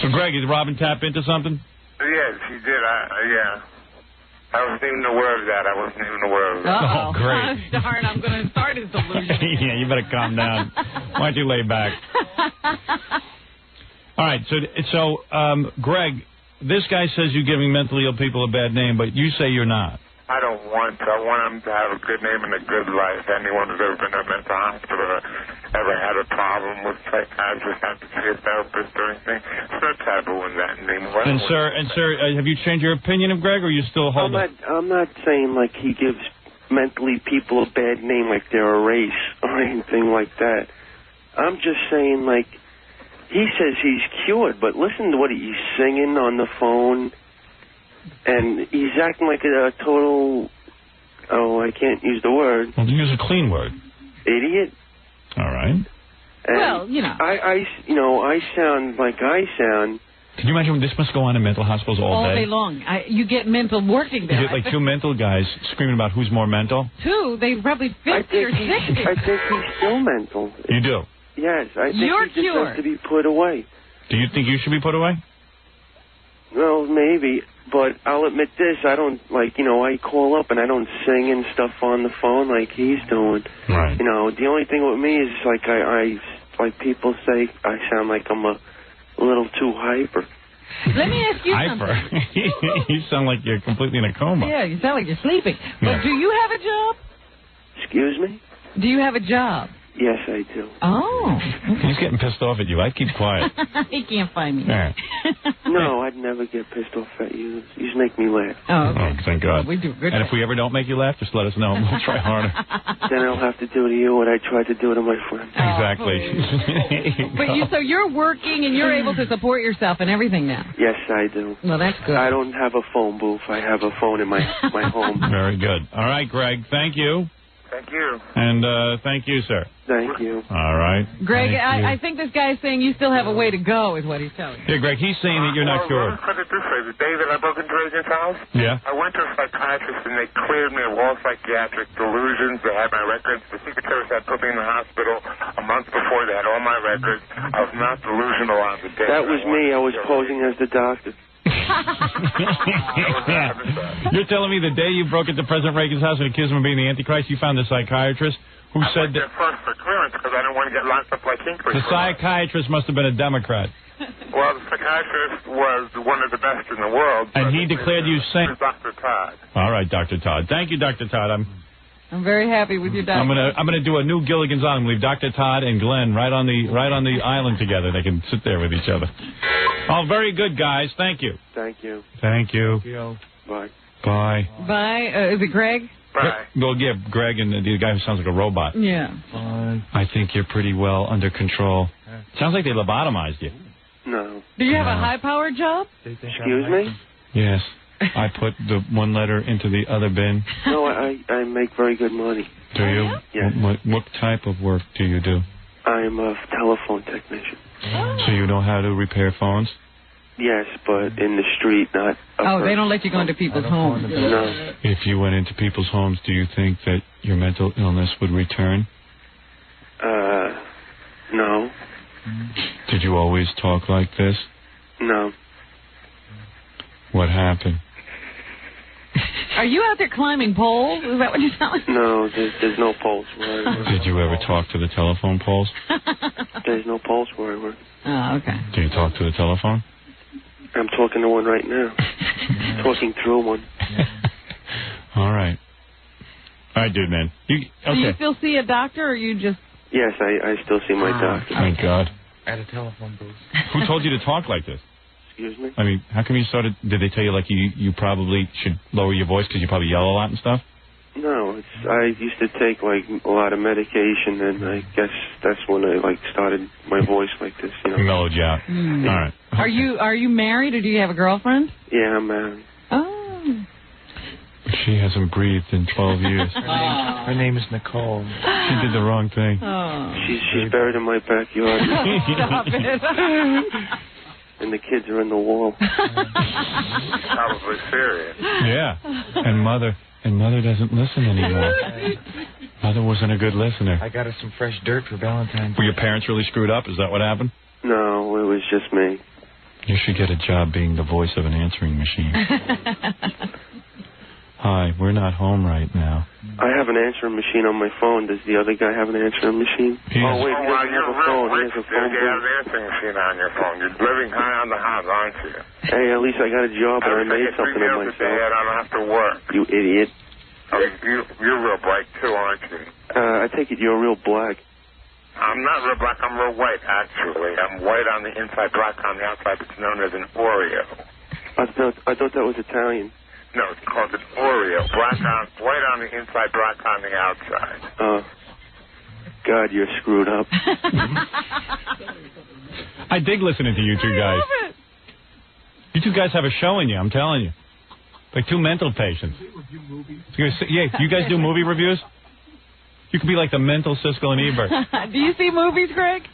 So, Greg, did Robin tap into something? Yes, he did. Yeah. I wasn't even aware of that. Oh, great. Darn, I'm going to start his delusion. Yeah, you better calm down. Why don't you lay back? All right, so Greg, this guy says you're giving mentally ill people a bad name, but you say you're not. I don't want to. I want them to have a good name and a good life. Anyone who's ever been in a mental hospital or ever had a problem with psychiatrists have to see a therapist or anything. It's no taboo in that anymore. And sir, have you changed your opinion of Greg, or you still hold it? I'm not saying like he gives mentally people a bad name, like they're a race or anything like that. I'm just saying, like, he says he's cured, but listen to what he's singing on the phone. And he's acting like a total, I can't use the word. Well, use a clean word. Idiot. All right. And well, you know. I sound like I sound. Can you imagine this must go on in mental hospitals all day long? You get mental working there. You get like two mental guys screaming about who's more mental? Two? They probably 50 or 60. I think he's still mental. You do? Yes. I think You're he just has to be put away. Do you think you should be put away? Well, maybe. But I'll admit this, I don't, I call up and I don't sing and stuff on the phone like he's doing. Right. The only thing with me is, like people say, I sound like I'm a little too hyper. Let me ask you hyper. something. You sound like you're completely in a coma. Yeah, you sound like you're sleeping. But do you have a job? Excuse me? Do you have a job? Yes, I do. Oh. Okay. He's getting pissed off at you. I'd keep quiet. He can't find me. All right. No, I'd never get pissed off at you. You just make me laugh. Oh, okay. Oh, thank God. Well, we do a good and job. if we ever don't make you laugh, just let us know and we'll try harder. Then I'll have to do to you what I tried to do to my friend. Exactly. But so you're working and you're able to support yourself and everything now? Yes, I do. Well, that's good. I don't have a phone booth. I have a phone in my home. Very good. All right, Greg, thank you. Thank you. And thank you, sir. Thank you. All right. Greg, I think this guy's saying you still have a way to go, is what he's telling you. Yeah, Greg, he's saying that you're not cured. Well, put it this way. The day that I broke into Reagan's house, I went to a psychiatrist and they cleared me of all psychiatric delusions. They had my records. The Secret Service had put me in the hospital a month before. They had all my records. I was not delusional on the day. That was me. I was posing as the doctor. You're telling me the day you broke into President Reagan's house and accused him of being the Antichrist, you found a psychiatrist who said that... first for clearance because I didn't want to get locked up like Hinkley. The psychiatrist must have been a Democrat. Well, the psychiatrist was one of the best in the world. And he declared you sane. Dr. Todd. All right, Dr. Todd. Thank you, Dr. Todd. I'm very happy with your doctor. I'm gonna do a new Gilligan's Island. Leave Dr. Todd and Glenn right on the island together. They can sit there with each other. Oh, very good, guys. Thank you. Thank you. Thank you. Bye. Bye. Bye. Is it Greg? Bye. Well, yeah, Greg and the guy who sounds like a robot. Yeah. I think you're pretty well under control. Sounds like they lobotomized you. No. Do you have a high-powered job? Excuse me? Yes. I put the one letter into the other bin. No, I make very good money. Do you? Yes. What type of work do you do? I'm a telephone technician. So you know how to repair phones? Yes, but in the street, not... They don't let you go into people's homes. No. If you went into people's homes, do you think that your mental illness would return? No. Did you always talk like this? No. What happened? Are you out there climbing poles? Is that what you're telling me? No, there's no poles where I work. Did you ever talk to the telephone poles? There's no poles where I work. Oh, okay. Do you talk to the telephone? I'm talking to one right now. Talking through one. All right. All right, dude, man. Do you still see a doctor, or you just... Yes, I still see my doctor. Thank God. At a telephone booth. Who told you to talk like this? Excuse me? I mean, how come you started... Did they tell you, like, you probably should lower your voice because you probably yell a lot and stuff? No, I used to take, a lot of medication, and I guess that's when I, started my voice like this, Mellowed you out. Mm. All right. Are you married, or do you have a girlfriend? Yeah, I'm married. Oh. She hasn't breathed in 12 years. Her name is Nicole. She did the wrong thing. Oh. She's buried in my backyard. Stop it. And the kids are in the wall. Probably serious. Yeah. And Mother doesn't listen anymore. Mother wasn't a good listener. I got her some fresh dirt for Valentine's. Were your parents really screwed up? Is that what happened? No, it was just me. You should get a job being the voice of an answering machine. Hi, we're not home right now. I have an answering machine on my phone. Does the other guy have an answering machine? Oh, wait, he doesn't have a phone. He has a phone. You have an answering machine on your phone. You're living high on the hog, aren't you? Hey, at least I got a job and I made something of myself. I don't have to work. You idiot. Oh, you're real bright, too, aren't you? I take it you're real black. I'm not real black. I'm real white, actually. I'm white on the inside, black on the outside. It's known as an Oreo. I thought that was Italian. No, it's called an Oreo. White on the inside, black on the outside. Oh. God, you're screwed up. I dig listening to you two guys. You two guys have a show in you, I'm telling you. Like two mental patients. Yeah, you guys do movie reviews? You could be like the mental Siskel and Ebert. Do you see movies, Greg?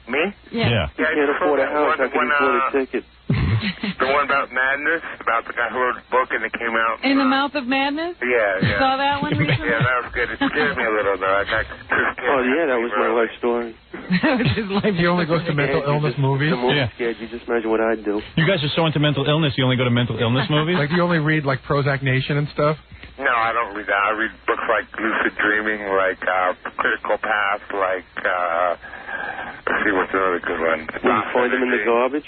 Me? Yeah. I can't afford a house. I can afford a ticket. The one about madness, about the guy who wrote a book and it came out. In the Mouth of Madness? Yeah. Saw that one recently? Yeah, that was good. It scared me a little, though. Oh, yeah, that was my life story. That was his life. He only goes to mental illness movies? The movie scared you. Just imagine what I'd do. You guys are so into mental illness, you only go to mental illness movies? Like, you only read, like, Prozac Nation and stuff? No, I don't read that. I read books like Lucid Dreaming, like Critical Path, like, let's see, what's another good one? Do you find them in the garbage?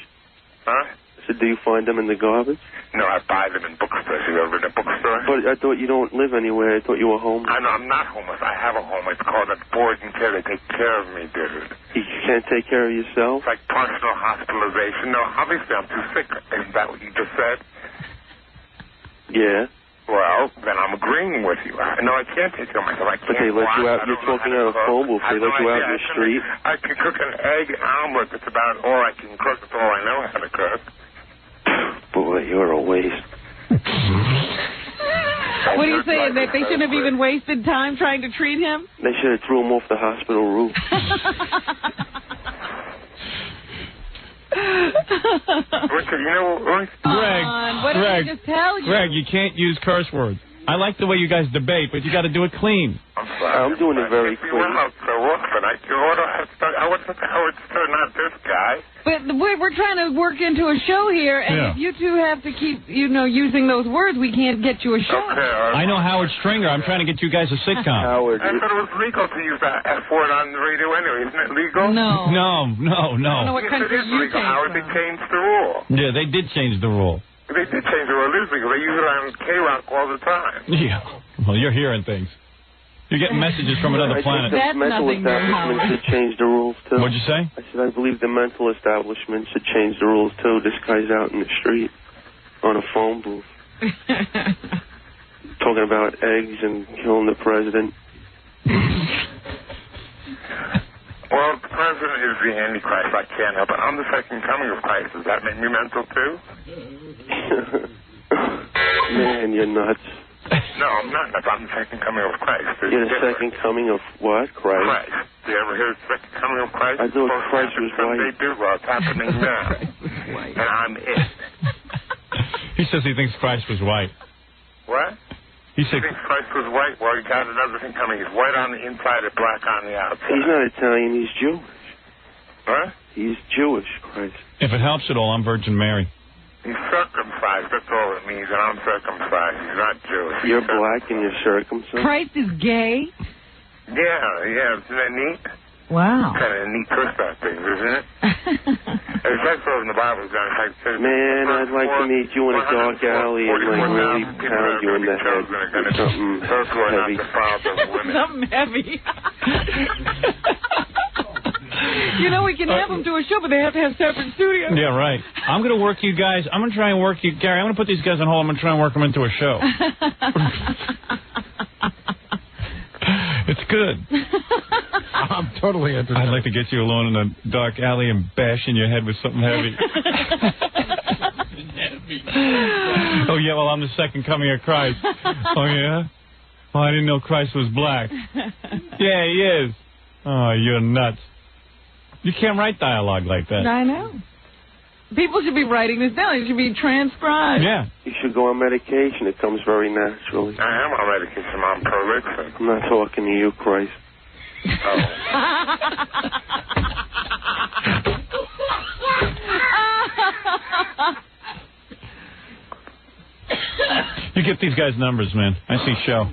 Huh? So do you find them in the garbage? No, I buy them in bookstores. You ever been in a bookstore? But I thought you don't live anywhere. I thought you were homeless. I'm not homeless. I have a home. It's called a board and care. They take care of me, dude. You can't take care of yourself? It's like partial hospitalization. No, obviously I'm too sick. Isn't that what you just said? Yeah. Well, then I'm agreeing with you. No, I can't take care of myself. I can't. But they let you out. You're talking out of phone booth. They let you out in the street. I can cook an egg omelet. That's about all I can cook. That's all I know how to cook. Boy, you're a waste. What are you saying? That they shouldn't have even wasted time trying to treat him? They should have threw him off the hospital roof. Richard, you know, Greg, what did I just tell you? Greg, you can't use curse words. I like the way you guys debate, but you got to do it clean. I'm sorry. I'm doing it very clean. I would say Howard Stern, not this guy. But we're trying to work into a show here, and if you two have to keep, using those words, we can't get you a show. Okay, I know Howard Stringer. I'm trying to get you guys a sitcom. Howard, I thought it was legal to use that F word on the radio anyway. Isn't it legal? No. No. I don't know what country you came Howard, from. they changed the rule. Yeah, they did change the rule. They did change the rule. It is legal. They use it on K-Rock all the time. Yeah. Well, you're hearing things. You're getting messages from another planet. That's mental establishment should change the rules, too. What'd you say? I said I believe the mental establishment should change the rules, too. This guy's out in the street on a phone booth talking about eggs and killing the president. Well, the president is the Antichrist. I can't help it. I'm the second coming of Christ. Does that make me mental, too? Man, you're nuts. No, I'm not. I'm the second coming of Christ. You're the second coming of what? Christ? Christ. Do you ever hear the second coming of Christ? I thought Christ was white. They do. Well, it's happening now. And I'm it. He says he thinks Christ was white. What? He said thinks Christ was white. Well, he got another thing coming. He's white on the inside and black on the outside. He's not Italian. He's Jewish. What? He's Jewish, Christ. If it helps at all, I'm Virgin Mary. He's circumcised. That's all it means. And I'm circumcised. He's not Jewish. You're black and you're circumcised? Christ is gay? Yeah. Isn't that neat? Wow. Kind of a neat twist on things, isn't it? It's like in the Bible. Man, I'd like to meet you in a dark alley and really pound you in the head with something heavy. Something heavy. We can have them do a show, but they have to have separate studios. Yeah, right. I'm going to work you guys. I'm going to try and work you. Gary, I'm going to put these guys on hold. I'm going to try and work them into a show. It's good. I'm totally interested. I'd like to get you alone in a dark alley and bash in your head with something heavy. Oh, yeah, well, I'm the second coming of Christ. Oh, yeah? Oh, I didn't know Christ was black. Yeah, he is. Oh, you're nuts. You can't write dialogue like that. I know. People should be writing this down. It should be transcribed. Yeah. You should go on medication. It comes very naturally. I am on medication. I'm prolific. I'm not talking to you, Christ. Oh. You get these guys' numbers, man. I see show.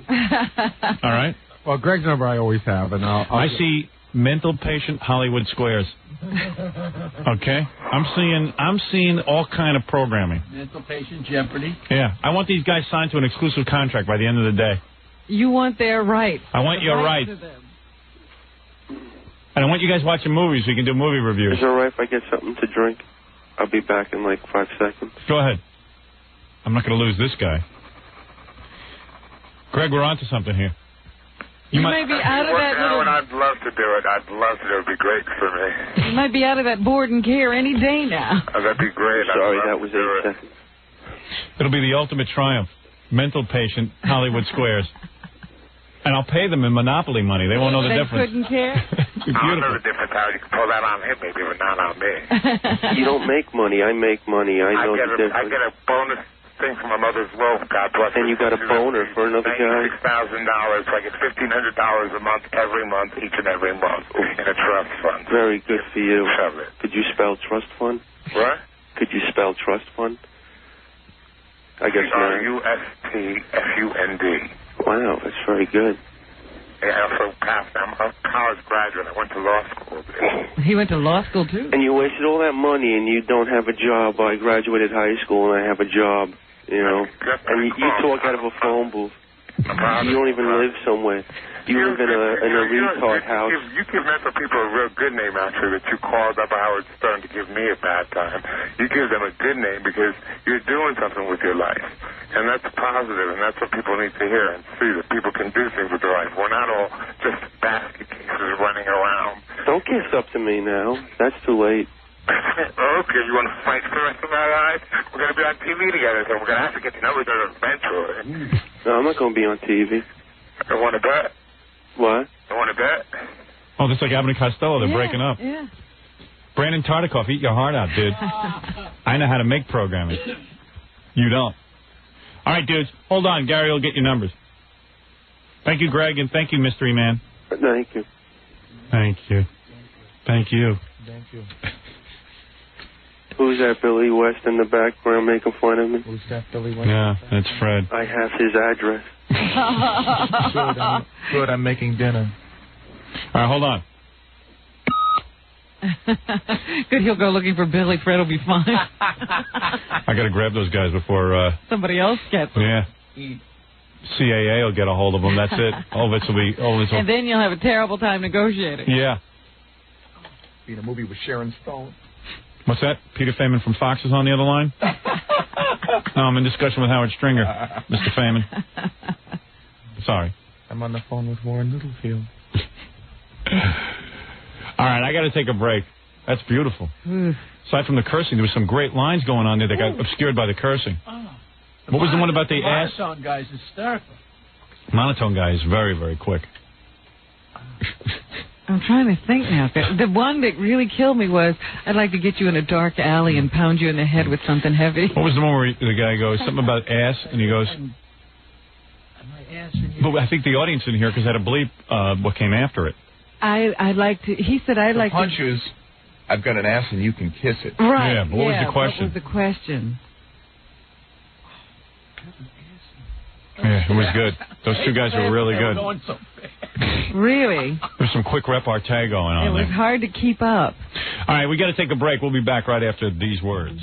All right? Well, Greg's number I always have, and I see mental patient Hollywood Squares. Okay? I'm seeing all kind of programming. Mental patient Jeopardy. Yeah. I want these guys signed to an exclusive contract by the end of the day. You want their rights. I want your rights. And I want you guys watching movies so you can do movie reviews. Is it all right if I get something to drink? I'll be back in like 5 seconds. Go ahead. I'm not going to lose this guy. Greg, we're on to something here. You might be out of that little... I'd love to do it. I'd love to. It would be great for me. You might be out of that board and care any day now. That'd be great. Sorry, that was 8 seconds. It'll be the ultimate triumph. Mental patient Hollywood Squares. And I'll pay them in Monopoly money. They won't know the difference. They couldn't care? I don't know the difference. How you can pull that on him, maybe, but not on me. You don't make money. I make money. I know the difference. I get a bonus thing from my mother's will. God bless her. And you got a boner for another guy? $96,000. So I get $1,500 a month, every month, each and every month, in a trust fund. Very good for you. Shove it. Could you spell trust fund? What? Could you spell trust fund? I guess not. RUSTFUND. Wow, that's very good. Yeah, I also passed. I'm a college graduate. I went to law school. He went to law school, too? And you wasted all that money and you don't have a job. I graduated high school and I have a job, you know. And you talk out of a phone booth. You don't even live somewhere. You live in a retard house. You give mental people a real good name, actually, that you called up Howard Stern to give me a bad time. You give them a good name because you're doing something with your life. And that's positive, and that's what people need to hear and see, that people can do things with their life. We're not all just basket cases running around. Don't kiss up to me now. That's too late. Okay, you want to fight for the rest of our lives? We're going to be on TV together, so we're going to have to get to know each other eventually. No, I'm not going to be on TV. I want to bet. What? I want to bet. Oh, that's like Abbott and Costello. They're breaking up. Yeah. Brandon Tartikoff, eat your heart out, dude. I know how to make programming. You don't. All right, dudes. Hold on. Gary will get your numbers. Thank you, Greg, and thank you, Mystery Man. Thank you. Thank you. Thank you. Thank you. Who's that Billy West in the background making fun of me? Who's that Billy West? Yeah, that's Fred. I have his address. Good, I'm making dinner. All right, hold on. Good, he'll go looking for Billy. Fred will be fine. I got to grab those guys before... somebody else gets them. Yeah. CAA will get a hold of them. That's it. All of this will be... And then you'll have a terrible time negotiating. Yeah. Be in a movie with Sharon Stone. What's that? Peter Feynman from Fox is on the other line? No, I'm in discussion with Howard Stringer, Mr. Feynman. Sorry. I'm on the phone with Warren Littlefield. All right, I got to take a break. That's beautiful. Aside from the cursing, there was some great lines going on there that got obscured by the cursing. What was the one about the ass? Monotone guy's hysterical. Monotone guy is very, very quick. I'm trying to think now. The one that really killed me was, I'd like to get you in a dark alley and pound you in the head with something heavy. What was the one where the guy goes, something about ass, and he goes... But I think the audience didn't hear because I had to bleep what came after it. I'd like to... He said I'd like to... Punch is, I've got an ass and you can kiss it. Right. Yeah, what was the question? What was the question? Yeah, it was good. Those two guys were really good. Really? There's some quick repartee going on there. It was hard to keep up. All right, we got to take a break. We'll be back right after these words.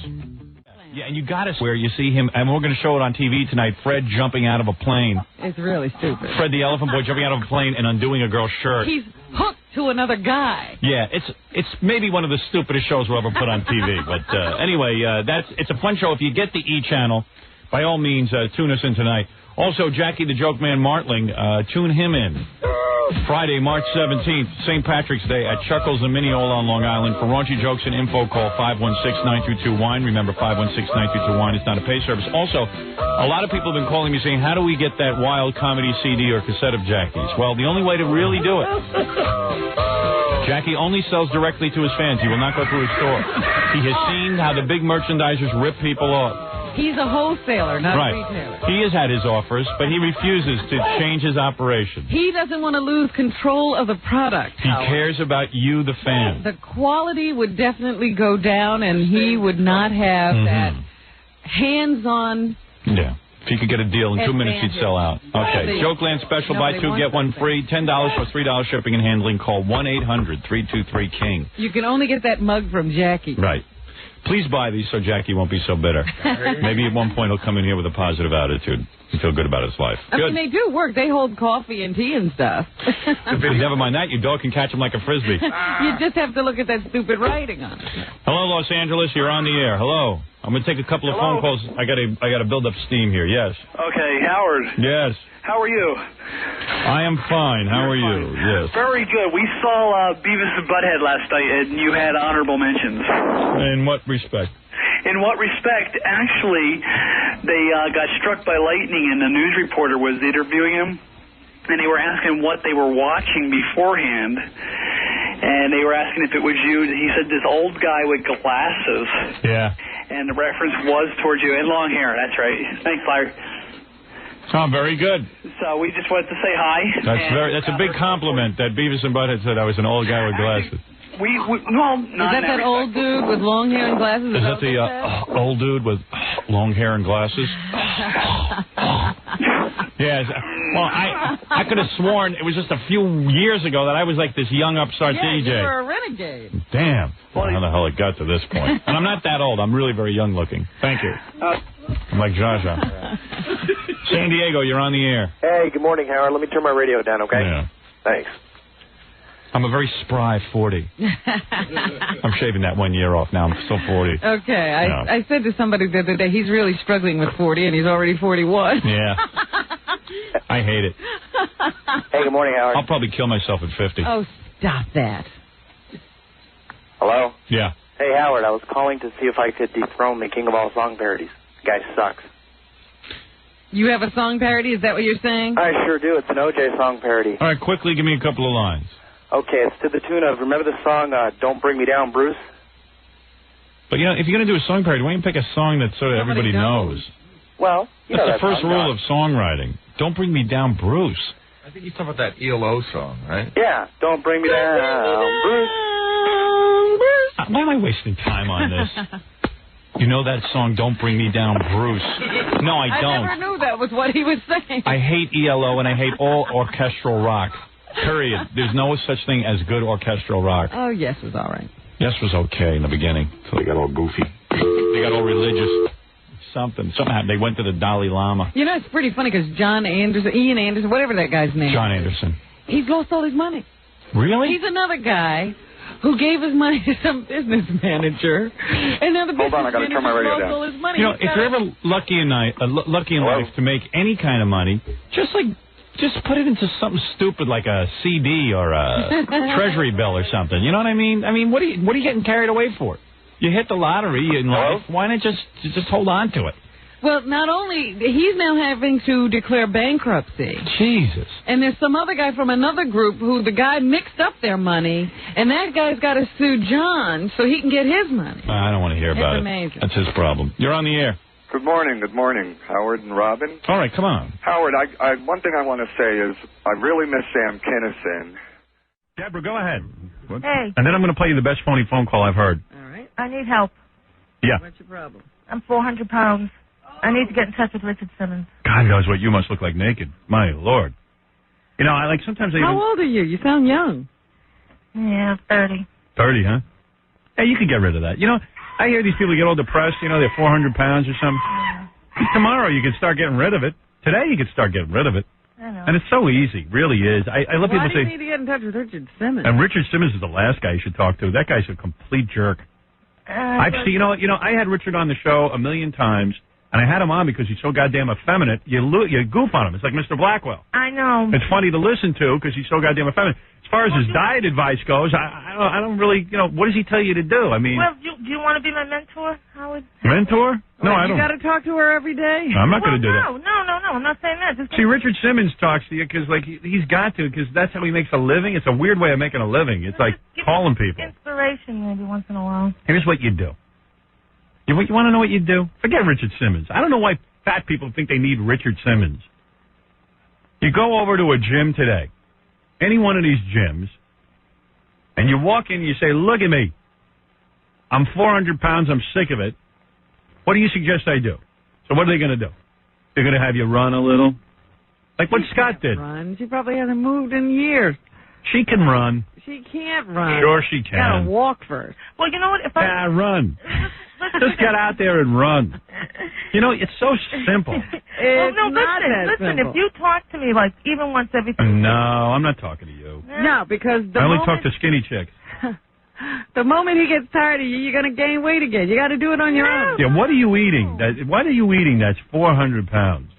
Yeah, and you got us where you see him, and we're going to show it on TV tonight, Fred jumping out of a plane. It's really stupid. Fred the Elephant Boy jumping out of a plane and undoing a girl's shirt. He's hooked to another guy. Yeah, it's maybe one of the stupidest shows we'll ever put on TV. But anyway, it's a fun show. If you get the E! channel, by all means, tune us in tonight. Also, Jackie the Joke Man Martling, tune him in. Friday, March 17th, St. Patrick's Day at Chuckles in Mineola on Long Island. For raunchy jokes and info, call 516-922-WINE. Remember, 516-922-WINE. It's not a pay service. Also, a lot of people have been calling me saying, how do we get that wild comedy CD or cassette of Jackie's? Well, the only way to really do it, Jackie only sells directly to his fans. He will not go through his store. He has seen how the big merchandisers rip people off. He's a wholesaler, not right. a retailer. He has had his offers, but he refuses to change his operation. He doesn't want to lose control of the product. He cares about you, the fan. The quality would definitely go down, and he would not have that hands-on If you could get a deal in 2 minutes, you'd sell out. Okay. Jokeland special, buy two, get one free. $10 for $3 shipping and handling. Call 1-800-323-KING. You can only get that mug from Jackie. Right. Please buy these so Jackie won't be so bitter. Maybe at one point he'll come in here with a positive attitude and feel good about his life. I mean, they do work. They hold coffee and tea and stuff. Never mind that. Your dog can catch him like a Frisbee. You just have to look at that stupid writing on it. Hello, Los Angeles. You're on the air. Hello. I'm going to take a couple of phone calls. I got to build up steam here. Yes. Okay, Howard. Yes. How are you? I am fine. How are you? Yes. Very good. We saw Beavis and Butthead last night, and you had honorable mentions. In what respect? In what respect? Actually, they got struck by lightning, and the news reporter was interviewing him, and they were asking what they were watching beforehand, and they were asking if it was you. He said this old guy with glasses. Yeah. And the reference was towards you, and long hair. That's right. Thanks, Larry. Oh, very good. So we just wanted to say hi. That's a big compliment that Beavis and Butthead said I was an old guy with glasses. Is that old dude with long hair and glasses? Is that the old dude with long hair and glasses? Yes. Well, I could have sworn it was just a few years ago that I was like this young upstart DJ. You were a renegade. Damn. Well, how the hell it got to this point? And I'm not that old. I'm really very young looking. Thank you. I'm like Zsa Zsa. San Diego, you're on the air. Hey, good morning, Howard. Let me turn my radio down, okay? Yeah. Thanks. I'm a very spry 40. I'm shaving that 1 year off now. I'm still 40. Okay. I said to somebody the other day, he's really struggling with 40, and he's already 41. Yeah. I hate it. Hey, good morning, Howard. I'll probably kill myself at 50. Oh, stop that. Hello? Yeah. Hey, Howard, I was calling to see if I could dethrone the king of all song parodies. The guy sucks. You have a song parody? Is that what you're saying? I sure do. It's an OJ song parody. All right, quickly, give me a couple of lines. Okay, it's to the tune of, remember the song, Don't Bring Me Down, Bruce? But, you know, if you're going to do a song parody, why don't you pick a song that sort of everybody knows? Well, that's the first rule of songwriting. Don't bring me down, Bruce. I think he's talking about that ELO song, right? Yeah, Don't Bring Me Down, Bruce. Why am I wasting time on this? You know that song, Don't Bring Me Down, Bruce? No, I don't. I never knew that was what he was saying. I hate ELO, and I hate all orchestral rock. Period. There's no such thing as good orchestral rock. Oh, Yes was all right. Yes was okay in the beginning. So they got all goofy. They got all religious. Something happened. They went to the Dalai Lama. You know, it's pretty funny because Ian Anderson, whatever that guy's name. John Anderson. He's lost all his money. Really? He's another guy who gave his money to some business manager, and now the business manager lost all his money. You know, if you're ever lucky in life to make any kind of money, just put it into something stupid like a CD or a treasury bill or something. You know what I mean? I mean, what are you getting carried away for? You hit the lottery in life. Why not just hold on to it? Well, not only, he's now having to declare bankruptcy. Jesus. And there's some other guy from another group who the guy mixed up their money, and that guy's got to sue John so he can get his money. I don't want to hear about it. It's amazing. That's his problem. You're on the air. Good morning, Howard and Robin. All right, come on. Howard, one thing I want to say is I really miss Sam Kinison. Deborah, go ahead. Hey. And then I'm going to play you the best phony phone call I've heard. All right. I need help. Yeah. What's your problem? I'm 400 pounds. I need to get in touch with Richard Simmons. God knows what you must look like naked. My Lord. You know, sometimes I How old are you? You sound young. Yeah, 30. 30, huh? Yeah, you could get rid of that. You know, I hear these people get all depressed, you know, they're 400 pounds or something. Yeah. Tomorrow you can start getting rid of it. Today you can start getting rid of it. I know. And it's so easy, really is. I love people Why do you say... need to get in touch with Richard Simmons? And Richard Simmons is the last guy you should talk to. That guy's a complete jerk. I've seen, you know, I had Richard on the show a million times, and I had him on because he's so goddamn effeminate. You goof on him. It's like Mr. Blackwell. I know. It's funny to listen to because he's so goddamn effeminate. As far as his diet advice goes, I don't really, you know, what does he tell you to do? I mean... Well, do you want to be my mentor, Howard? Mentor? No, I don't. You got to talk to her every day? I'm not going to do that. No, I'm not saying that. See, Richard Simmons talks to you because, like, he's got to because that's how he makes a living. It's a weird way of making a living. It's like calling people. Inspiration maybe once in a while. Here's what you do. You want to know what you do? Forget Richard Simmons. I don't know why fat people think they need Richard Simmons. You go over to a gym today, any one of these gyms, and you walk in and you say, look at me. I'm 400 pounds. I'm sick of it. What do you suggest I do? So what are they going to do? They're going to have you run a little? Like what Scott did. Run. She probably hasn't moved in years. She can run. She can't run. Sure she can. Gotta walk first. Well, you know what? If I run. Just get out there and run. You know, it's so simple. Listen. If you talk to me like even once every 3 No, I'm not talking to you. No, because I only talk to skinny chicks. The moment he gets tired of you, you're going to gain weight again. You got to do it on your own. Yeah, what are you eating? What are you eating that's 400 pounds?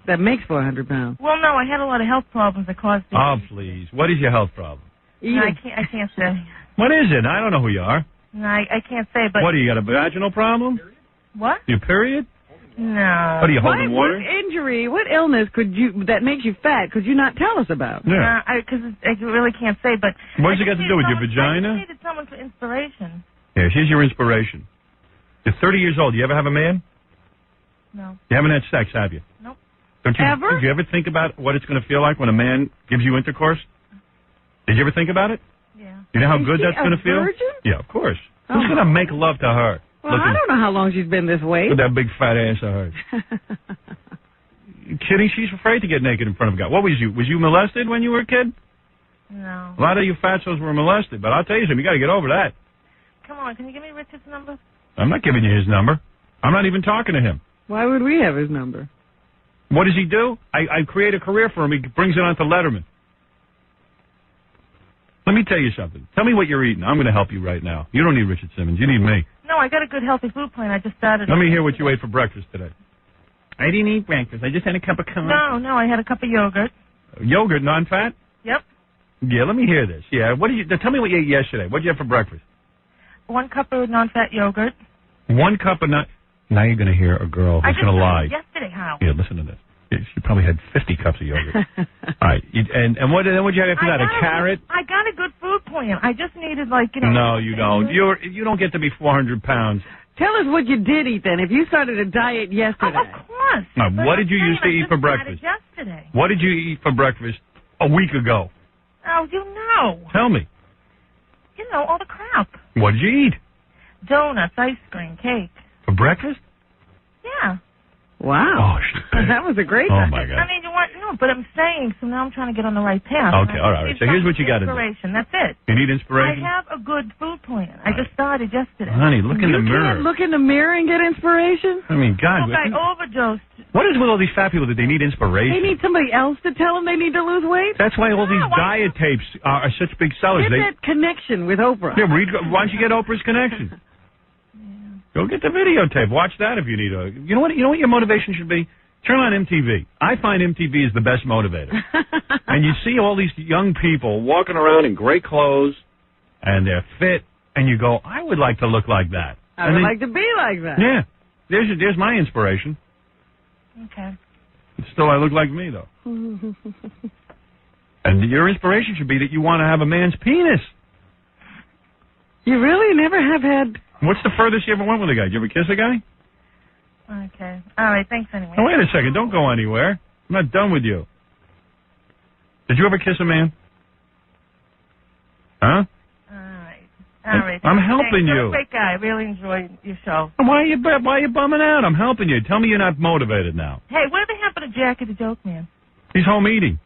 That makes 400 pounds. Well, no, I had a lot of health problems that caused it. Oh, please. What is your health problem? No, I can't say. What is it? I don't know who you are. No, I can't say, but... What, do you got a vaginal problem? What? Your period? No. What, are you holding water? What injury, what illness that makes you fat could you not tell us about? Yeah. Because I really can't say, but... What does it got to do with your vagina? I just needed someone for inspiration. Yeah, here's your inspiration. You're 30 years old. You ever have a man? No. You haven't had sex, have you? Nope. Don't you, Ever? Did you ever think about what it's going to feel like when a man gives you intercourse? Did you ever think about it? Yeah. You know how Is good she that's going to a feel? virgin? Yeah, of course. Oh. Who's going to make love to her? Well, I don't know how long she's been this way. With that big fat ass of hers. You kidding? She's afraid to get naked in front of a guy. What was you? Was you molested when you were a kid? No. A lot of you fatsos were molested, but I'll tell you something. You got to get over that. Come on, can you give me Richard's number? I'm not giving you his number. I'm not even talking to him. Why would we have his number? What does he do? I create a career for him. He brings it on to Letterman. Let me tell you something. Tell me what you're eating. I'm going to help you right now. You don't need Richard Simmons. You need me. No, I got a good healthy food plan. I just started. Let me hear what you ate for breakfast today. I didn't eat breakfast. I just had a cup of coffee. No, I had a cup of yogurt. Yogurt, non-fat? Yep. Yeah, let me hear this. Yeah, tell me what you ate yesterday. What did you have for breakfast? 1 cup of non-fat yogurt. 1 cup of Now you're going to hear a girl who's going to lie. Yesterday, how? Yeah, listen to this. She probably had 50 cups of yogurt. All right. And what did you have after that? A carrot? I got a good food plan. I just needed, No, you don't. You don't get to be 400 pounds. Tell us what you did eat then. If you started a diet yesterday. Oh, of course. Now, what did you used to eat for breakfast? Yesterday. What did you eat for breakfast a week ago? Oh, you know. Tell me. You know, all the crap. What did you eat? Donuts, ice cream, cake. For breakfast? Yeah. Wow. Oh, that was a great Oh, time. my God. I mean, but I'm saying, so now I'm trying to get on the right path. Okay, all right. So here's what you got to do. Inspiration, that's it. You need inspiration? I have a good food plan. I just started yesterday. Honey, look in the mirror. You can't look in the mirror and get inspiration? I mean, God. Look, I overdosed. What is with all these fat people that they need inspiration? They need somebody else to tell them they need to lose weight? That's why all these diet tapes are such big sellers. Get that connection with Oprah. Yeah, why don't you get Oprah's connection? Go get the videotape. Watch that if you need a... You know what your motivation should be? Turn on MTV. I find MTV is the best motivator. And you see all these young people walking around in great clothes, and they're fit, and you go, I would like to look like that. I would like to be like that. Yeah. There's my inspiration. Okay. Still, I look like me, though. And your inspiration should be that you want to have a man's penis. You really never have had... What's the furthest you ever went with a guy? Did you ever kiss a guy? Okay. All right, thanks anyway. Oh, wait a second. Don't go anywhere. I'm not done with you. Did you ever kiss a man? Huh? All right. I'm helping you. You're a great guy. I really enjoyed your show. Why are you bumming out? I'm helping you. Tell me you're not motivated now. Hey, whatever happened to Jackie the Joke Man? He's home eating.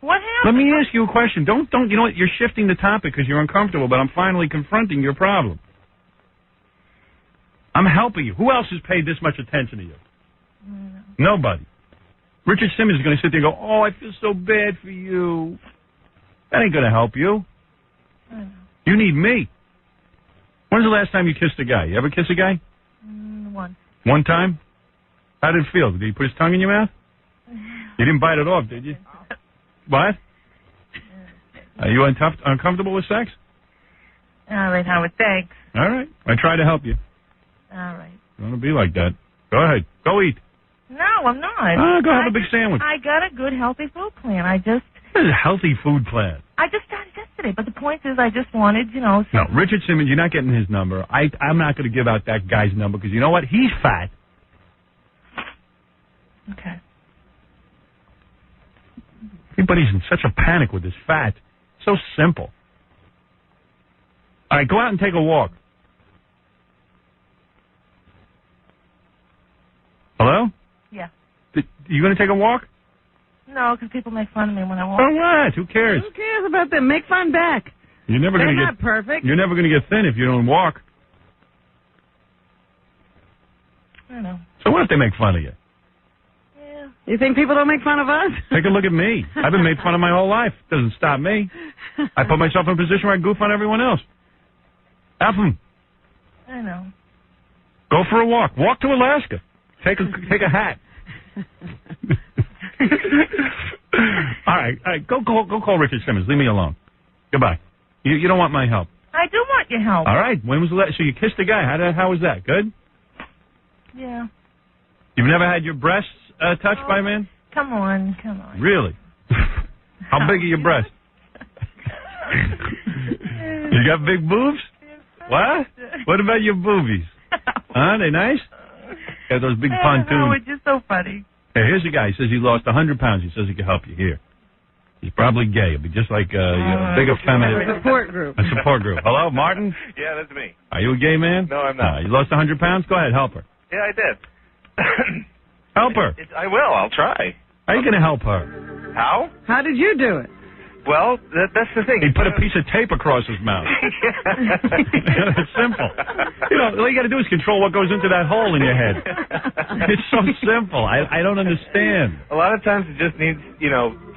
What happened? Let me ask you a question. Don't. You know what? You're shifting the topic because you're uncomfortable, but I'm finally confronting your problem. I'm helping you. Who else has paid this much attention to you? Nobody. Richard Simmons is going to sit there and go, oh, I feel so bad for you. That ain't going to help you. You need me. When's the last time you kissed a guy? You ever kiss a guy? Once. One time? How did it feel? Did he put his tongue in your mouth? You didn't bite it off, did you? What? Are you uncomfortable with sex? All right, Howard, thanks. All right. I try to help you. All right. You want to be like that. Go ahead. Go eat. No, I'm not. Go have a big sandwich. I got a good, healthy food plan. This is a healthy food plan. I just started yesterday, but the point is I just wanted, No, Richard Simmons, you're not getting his number. I'm not going to give out that guy's number because you know what? He's fat. Okay. Everybody's in such a panic with this fat. So simple. All right, go out and take a walk. Hello? You going to take a walk? No, because people make fun of me when I walk. For what? Who cares? Who cares about them? Make fun back. You're never They're going to not perfect. You're never going to get thin if you don't walk. I know. So what if they make fun of you? Yeah. You think people don't make fun of us? Take a look at me. I've been made fun of my whole life. Doesn't stop me. I put myself in a position where I goof on everyone else. F them. I know. Go for a walk. Walk to Alaska. Take a hat. All right. Go call Richard Simmons. Leave me alone. Goodbye. You don't want my help. I do want your help. All right. When was the last? So you kissed a guy. How was that? Good. Yeah. You've never had your breasts touched by a man? Come on. Really? How big are your breasts? You got big boobs? What? What about your boobies? Huh? They nice? Got those big pontoons. No, it's just so funny. Hey, here's a guy. He says he lost 100 pounds. He says he can help you here. He's probably gay. He'll be just like a big effeminate. A support group. A support group. Hello, Martin? Yeah, that's me. Are you a gay man? No, I'm not. You lost 100 pounds? Go ahead, help her. Yeah, I did. Help her. I will. I'll try. How are you going to help her? How? How did you do it? Well, that's the thing. He put a piece of tape across his mouth. It's simple. All you got to do is control what goes into that hole in your head. It's so simple. I don't understand. A lot of times it just needs,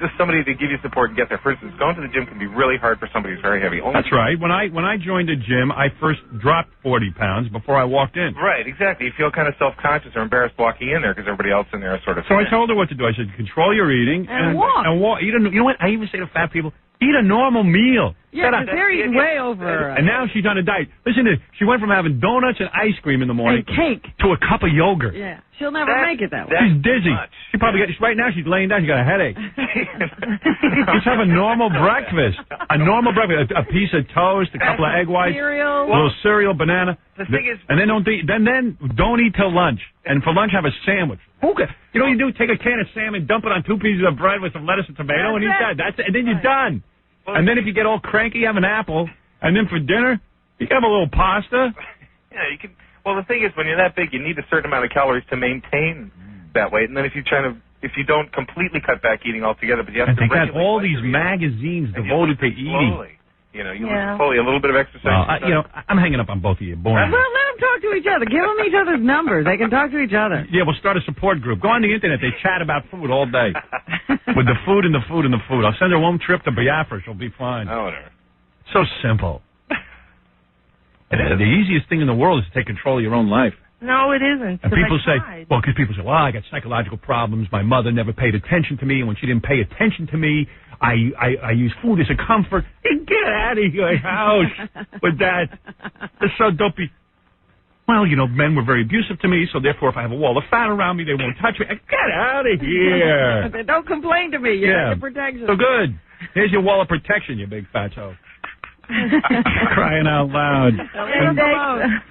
just somebody to give you support and get there. For instance, going to the gym can be really hard for somebody who's very heavy. That's right. When I joined a gym, I first dropped 40 pounds before I walked in. Right, exactly. You feel kind of self-conscious or embarrassed walking in there because everybody else in there is sort of... So I told her what to do. I said, control your eating. And walk. And walk. You know what? I even say to fat people, eat a normal meal. Yeah, because they're eating way over. And now she's on a diet. Listen to this. She went from having donuts and ice cream in the morning and cake to a cup of yogurt. Yeah, she'll never make it that way. She's dizzy. She probably right now she's laying down. She's got a headache. Just have a normal breakfast. A normal breakfast. A piece of toast, a couple of egg whites, cereal, a little cereal, banana. The thing is, and then don't eat till lunch. And for lunch have a sandwich. Okay. You know what you do? Take a can of salmon, dump it on 2 pieces of bread with some lettuce and tomato, and eat that. That's it. And then you're done. Well, and then if you get all cranky, have an apple. And then for dinner, you can have a little pasta. Yeah, you can. Well, the thing is, when you're that big, you need a certain amount of calories to maintain that weight. And then if you don't completely cut back eating altogether, but you have to. They got all these magazines devoted to eating. You lose slowly. A little bit of exercise. Well, I'm hanging up on both of you. Boring. Well, let them talk to each other. Give them each other's numbers. They can talk to each other. Yeah, we'll start a support group. Go on the internet. They chat about food all day. With the food and the food and the food. I'll send her one trip to Biafra. She'll be fine. Oh, whatever. So simple. The easiest thing in the world is to take control of your own life. No, it isn't. And people say, I got psychological problems. My mother never paid attention to me, and when she didn't pay attention to me, I use food as a comfort. Get out of your house with that. It's so dopey. Well, men were very abusive to me, so therefore if I have a wall of fat around me, they won't touch me. Get out of here. Don't complain to me. You got your protection. So good. Here's your wall of protection, you big fatso. Crying out loud.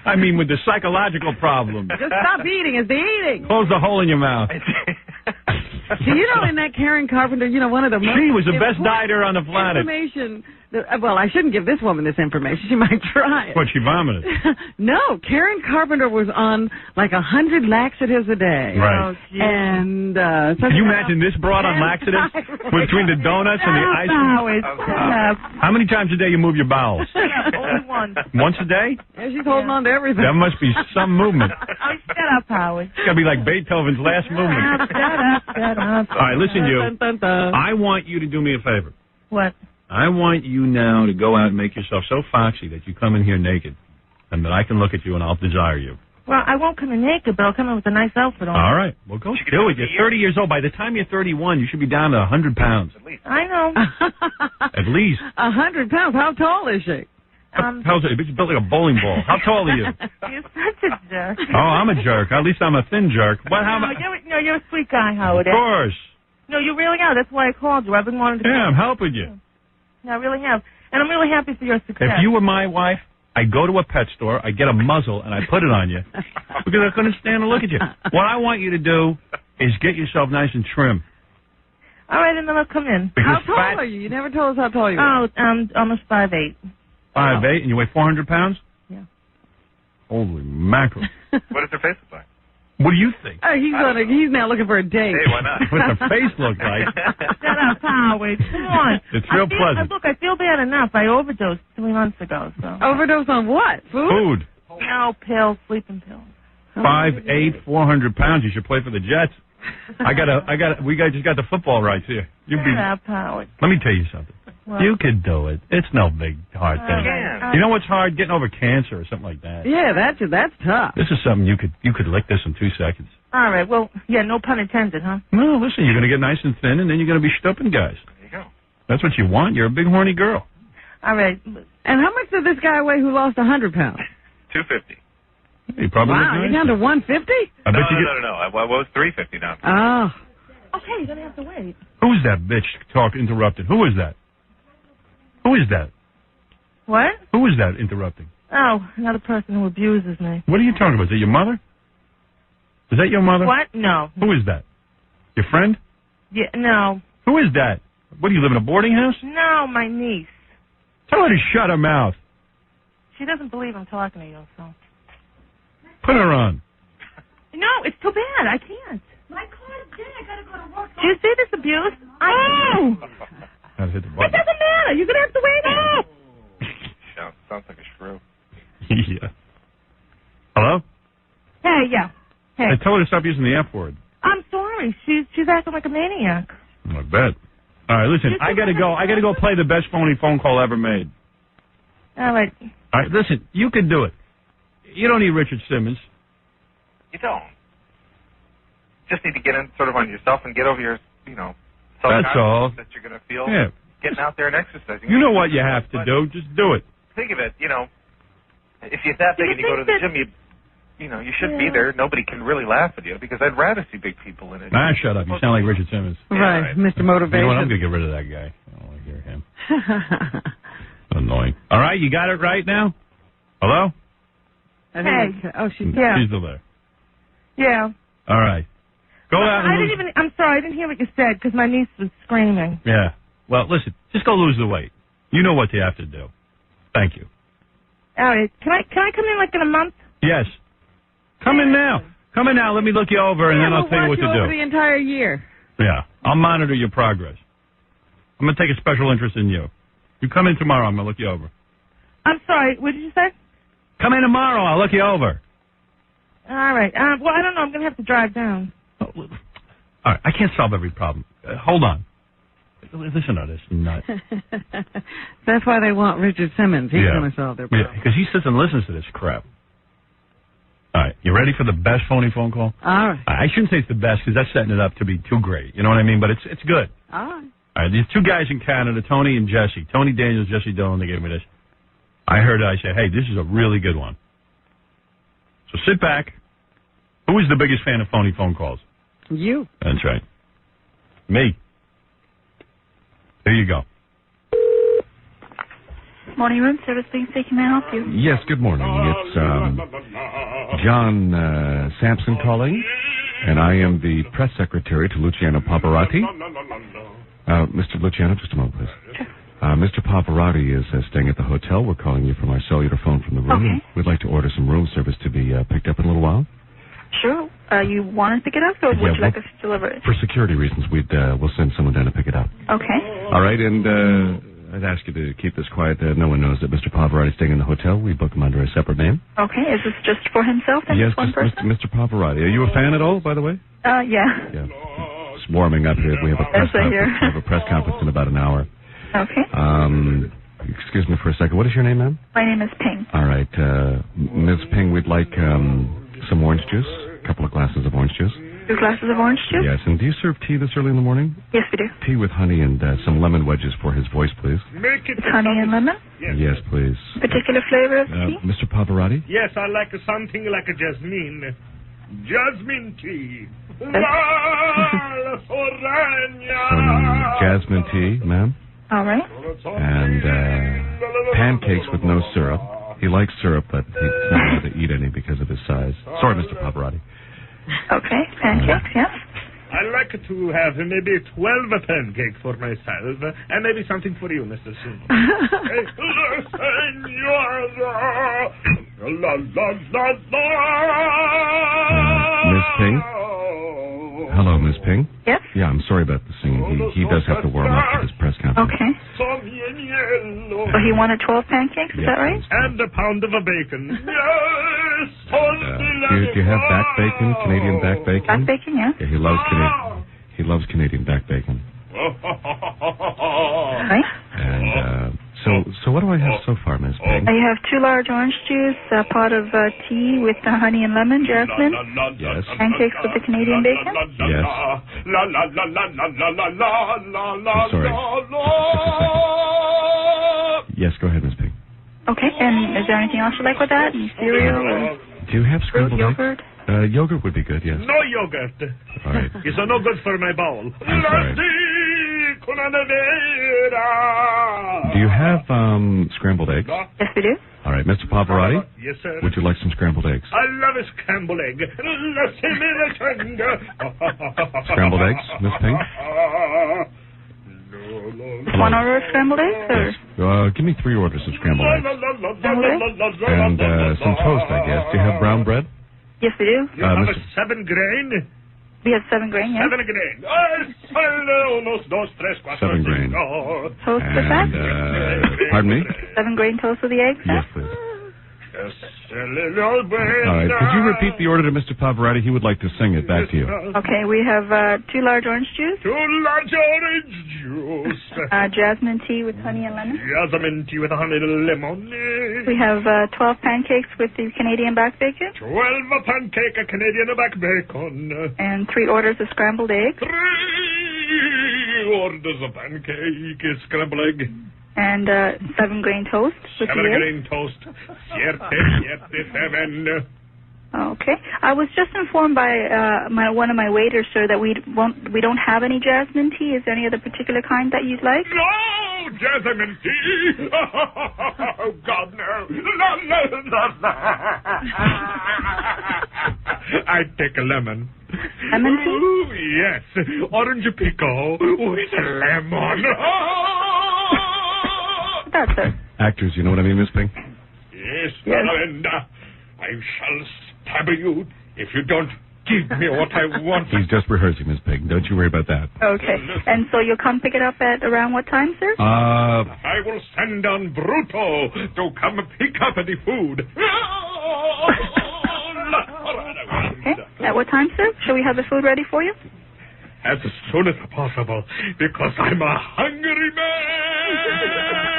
I mean, with the psychological problem. Just stop eating. It's the eating. Close the hole in your mouth. Do you know in that Karen Carpenter, one of the most... She was the best dieter on the planet. Information... Well, I shouldn't give this woman this information. She might try it. What, she vomited? No, Karen Carpenter was on like 100 laxatives a day. Right. And can you imagine this broad on laxatives between the donuts and the ice cream? How many times a day you move your bowels? Only once. Once a day? Yeah, she's holding on to everything. That must be some movement. Oh, shut up, Howard. It's got to be like Beethoven's last movement. Shut up. All right, listen, you. I want you to do me a favor. What? I want you now to go out and make yourself so foxy that you come in here naked and that I can look at you and I'll desire you. Well, I won't come in naked, but I'll come in with a nice outfit on. All right. Well, go do it. You're 30 years old. By the time you're 31, you should be down to 100 pounds. At least. I know. At least. 100 pounds? How tall is she? How's it? It's built like a bowling ball. How tall are you? You're such a jerk. Oh, I'm a jerk. At least I'm a thin jerk. What? You're a sweet guy, Howard. Of course. No, you really are. That's why I called you. I've been wanting to. Yeah, I'm helping you. I really have. And I'm really happy for your success. If you were my wife, I'd go to a pet store, I'd get a muzzle, and I'd put it on you. Because I couldn't stand to look at you. What I want you to do is get yourself nice and trim. All right, and then I'll come in. How tall are you? You never told us how tall you are. Oh, almost 5'8". 5'8", and you weigh 400 pounds? Yeah. Holy mackerel. What does her face look like? What do you think? He's now looking for a date. Hey, why not? What's the face look like? Shut up, Howard. Come on. It's real pleasant. Look, I feel bad enough. I overdosed 3 months ago. So. Overdose on what? Food? No, pills, sleeping pills. 5'8", 400 pounds. You should play for the Jets. We just got the football rights here. Shut up, Howard. Let me tell you something. What? You could do it. It's no big hard thing. You know what's hard? Getting over cancer or something like that. Yeah, that's tough. This is something you could lick this in 2 seconds. All right. Well, yeah, no pun intended, huh? No, listen, you're going to get nice and thin, and then you're going to be stuffing guys. There you go. That's what you want. You're a big horny girl. All right. And how much did this guy weigh who lost 100 pounds? 250. You probably look Wow, nice. you're down to 150? No. I was 350 now. Oh. Okay, you're gonna have to wait. Who's that bitch interrupting? Who is that? Who is that? What? Who is that interrupting? Oh, another person who abuses me. What are you talking about? Is that your mother? Is that your mother? What? No. Who is that? Your friend? Yeah, no. Who is that? What, do you live in a boarding house? No, my niece. Tell her to shut her mouth. She doesn't believe I'm talking to you, so. Put her on. No, it's too bad. I can't. My car's dead. I gotta go to work. Do you see this abuse? Oh! Gotta hit the It button. doesn't matter. You're gonna have to wait. Oh! Sounds like a shrew. Yeah. Hello? Hey, yeah. Hey. I tell her to stop using the F word. I'm sorry. She's acting like a maniac. I bet. All right, listen, I gotta go. I gotta go play the best phone call ever made. All right. All right, listen, you can do it. You don't need Richard Simmons. You don't. Just need to get in sort of on yourself and get over your, That's all. that you're going to feel getting out there and exercising. You know what you have to do. Just do it. Think of it, if you're that big and you go to the gym, you should be there. Nobody can really laugh at you because I'd rather see big people in it. Ah, shut up. You sound like Richard Simmons. Right, Mr. Motivation. You know what? I'm going to get rid of that guy. I don't want to hear him. Annoying. All right, you got it right now? Hello? Hey. She's still there. Yeah. All right. Go out and I'm sorry, I didn't hear what you said because my niece was screaming. Yeah. Well, listen, just go lose the weight. You know what you have to do. Thank you. All right. Can I come in like in a month? Yes. Come in now. Come in now. Let me look you over, and then I'll tell you what to do. Over the entire year. Yeah. I'll monitor your progress. I'm going to take a special interest in you. You come in tomorrow, I'm going to look you over. I'm sorry, what did you say? Come in tomorrow, I'll look you over. All right. Well, I don't know. I'm going to have to drive down. All right. I can't solve every problem. Hold on. Listen to this nut. That's why they want Richard Simmons. He's going to solve their problem. Yeah, because he sits and listens to this crap. All right. You ready for the best phony phone call? All right. I shouldn't say it's the best because that's setting it up to be too great. You know what I mean? But it's good. All right. All right. These 2 guys in Canada, Tony and Jesse. Tony Daniels, Jesse Dillon, they gave me this. I heard it. I said, hey, this is a really good one. So sit back. Who is the biggest fan of phony phone calls? You. That's right. Me. There you go. Morning room service being speaking. May I help you? Yes, good morning. It's John Sampson calling, and I am the press secretary to Luciano Pavarotti. Mr. Luciano, just a moment, please. Sure. Mr. Pavarotti is staying at the hotel. We're calling you from our cellular phone from the room. Okay. We'd like to order some room service to be picked up in a little while. Sure. You want us to pick it up, or would you like us to deliver it? For security reasons, we'll send someone down to pick it up. Okay. All right, and I'd ask you to keep this quiet. No one knows that Mr. Pavarotti is staying in the hotel. We book him under a separate name. Okay. Is this just for himself and yes, just one person? Mr. Pavarotti. Are you a fan at all, by the way? Yeah. Yeah. It's warming up here. We have a press conference. We have a press conference in about an hour. Okay. Excuse me for a second. What is your name, ma'am? My name is Ping. All right. Ms. Ping, we'd like some orange juice, a couple of glasses of orange juice. 2 glasses of orange juice? Yes. And do you serve tea this early in the morning? Yes, we do. Tea with honey and some lemon wedges for his voice, please. Make it honey and lemon? Yes, please. Particular flavor of tea? Mr. Pavarotti? Yes, I like something like a jasmine. Jasmine tea. Some jasmine tea, ma'am. All right. And pancakes with no syrup. He likes syrup, but he's not allowed to eat any because of his size. Sorry, Mr. Pavarotti. Okay, pancakes, yes. I like to have maybe 12 pancakes for myself, and maybe something for you, Mr. Sim. Miss Ping? Hello, Miss Ping? Yes? Yeah, I'm sorry about the singing. He does have to warm up for this press conference. Okay. So he wanted 12 pancakes, is that right? And a pound of a bacon. Yes! Do you have back bacon, Canadian back bacon? Back bacon, yeah. Yeah, he loves Canadian back bacon. Right. And so what do I have so far, Miss Ping? You have 2 large orange juice, a pot of tea with honey and lemon, jasmine. Yes. Pancakes with the Canadian bacon. Yes. I'm sorry. Yes, go ahead, Miss Ping. Okay, and is there anything else you like with that? And cereal or Do you have scrambled yogurt? eggs? Yogurt would be good, yes. No yogurt. All right. It's no good for my bowel. I'm sorry. Do you have scrambled eggs? Yes, we do. All right, Mr. Pavarotti? Yes, sir. Would you like some scrambled eggs? I love a scrambled egg. Scrambled eggs, Miss Ping? One order of scrambled eggs? Or? Give me 3 orders of scrambled eggs. Scrambled eggs? And some toast, I guess. Do you have brown bread? Yes, we do. You have a 7 grain? We have 7 grain, yes. 7 grain. 7 grain. Toast with that? Pardon me? 7 grain toast with the eggs? Yes, please. All right. Could you repeat the order to Mr. Pavarotti? He would like to sing it back to you. Okay, we have 2 large orange juice. 2 large orange juice. Jasmine tea with honey and lemon. Jasmine tea with honey and lemon. We have 12 pancakes with the Canadian back bacon. 12 pancake, a Canadian back bacon. And 3 orders of scrambled eggs. 3 orders of pancake, scrambled egg. And 7 grain toast with 7 the eggs. grain toast. 7. Okay. I was just informed by one of my waiters, sir, that we don't have any jasmine tea. Is there any other particular kind that you'd like? No, jasmine tea. Oh God, no. I'd take a lemon. Lemon tea? Ooh, yes, orange pico with lemon. That's it. Actors, you know what I mean, Miss Ping? Yes, Miranda. I shall stab you if you don't give me what I want. He's just rehearsing, Miss Ping. Don't you worry about that. Okay. And so you'll come pick it up at around what time, sir? I will send on Bruto to come pick up the food. Okay. At what time, sir? Shall we have the food ready for you? As soon as possible, because I'm a hungry man.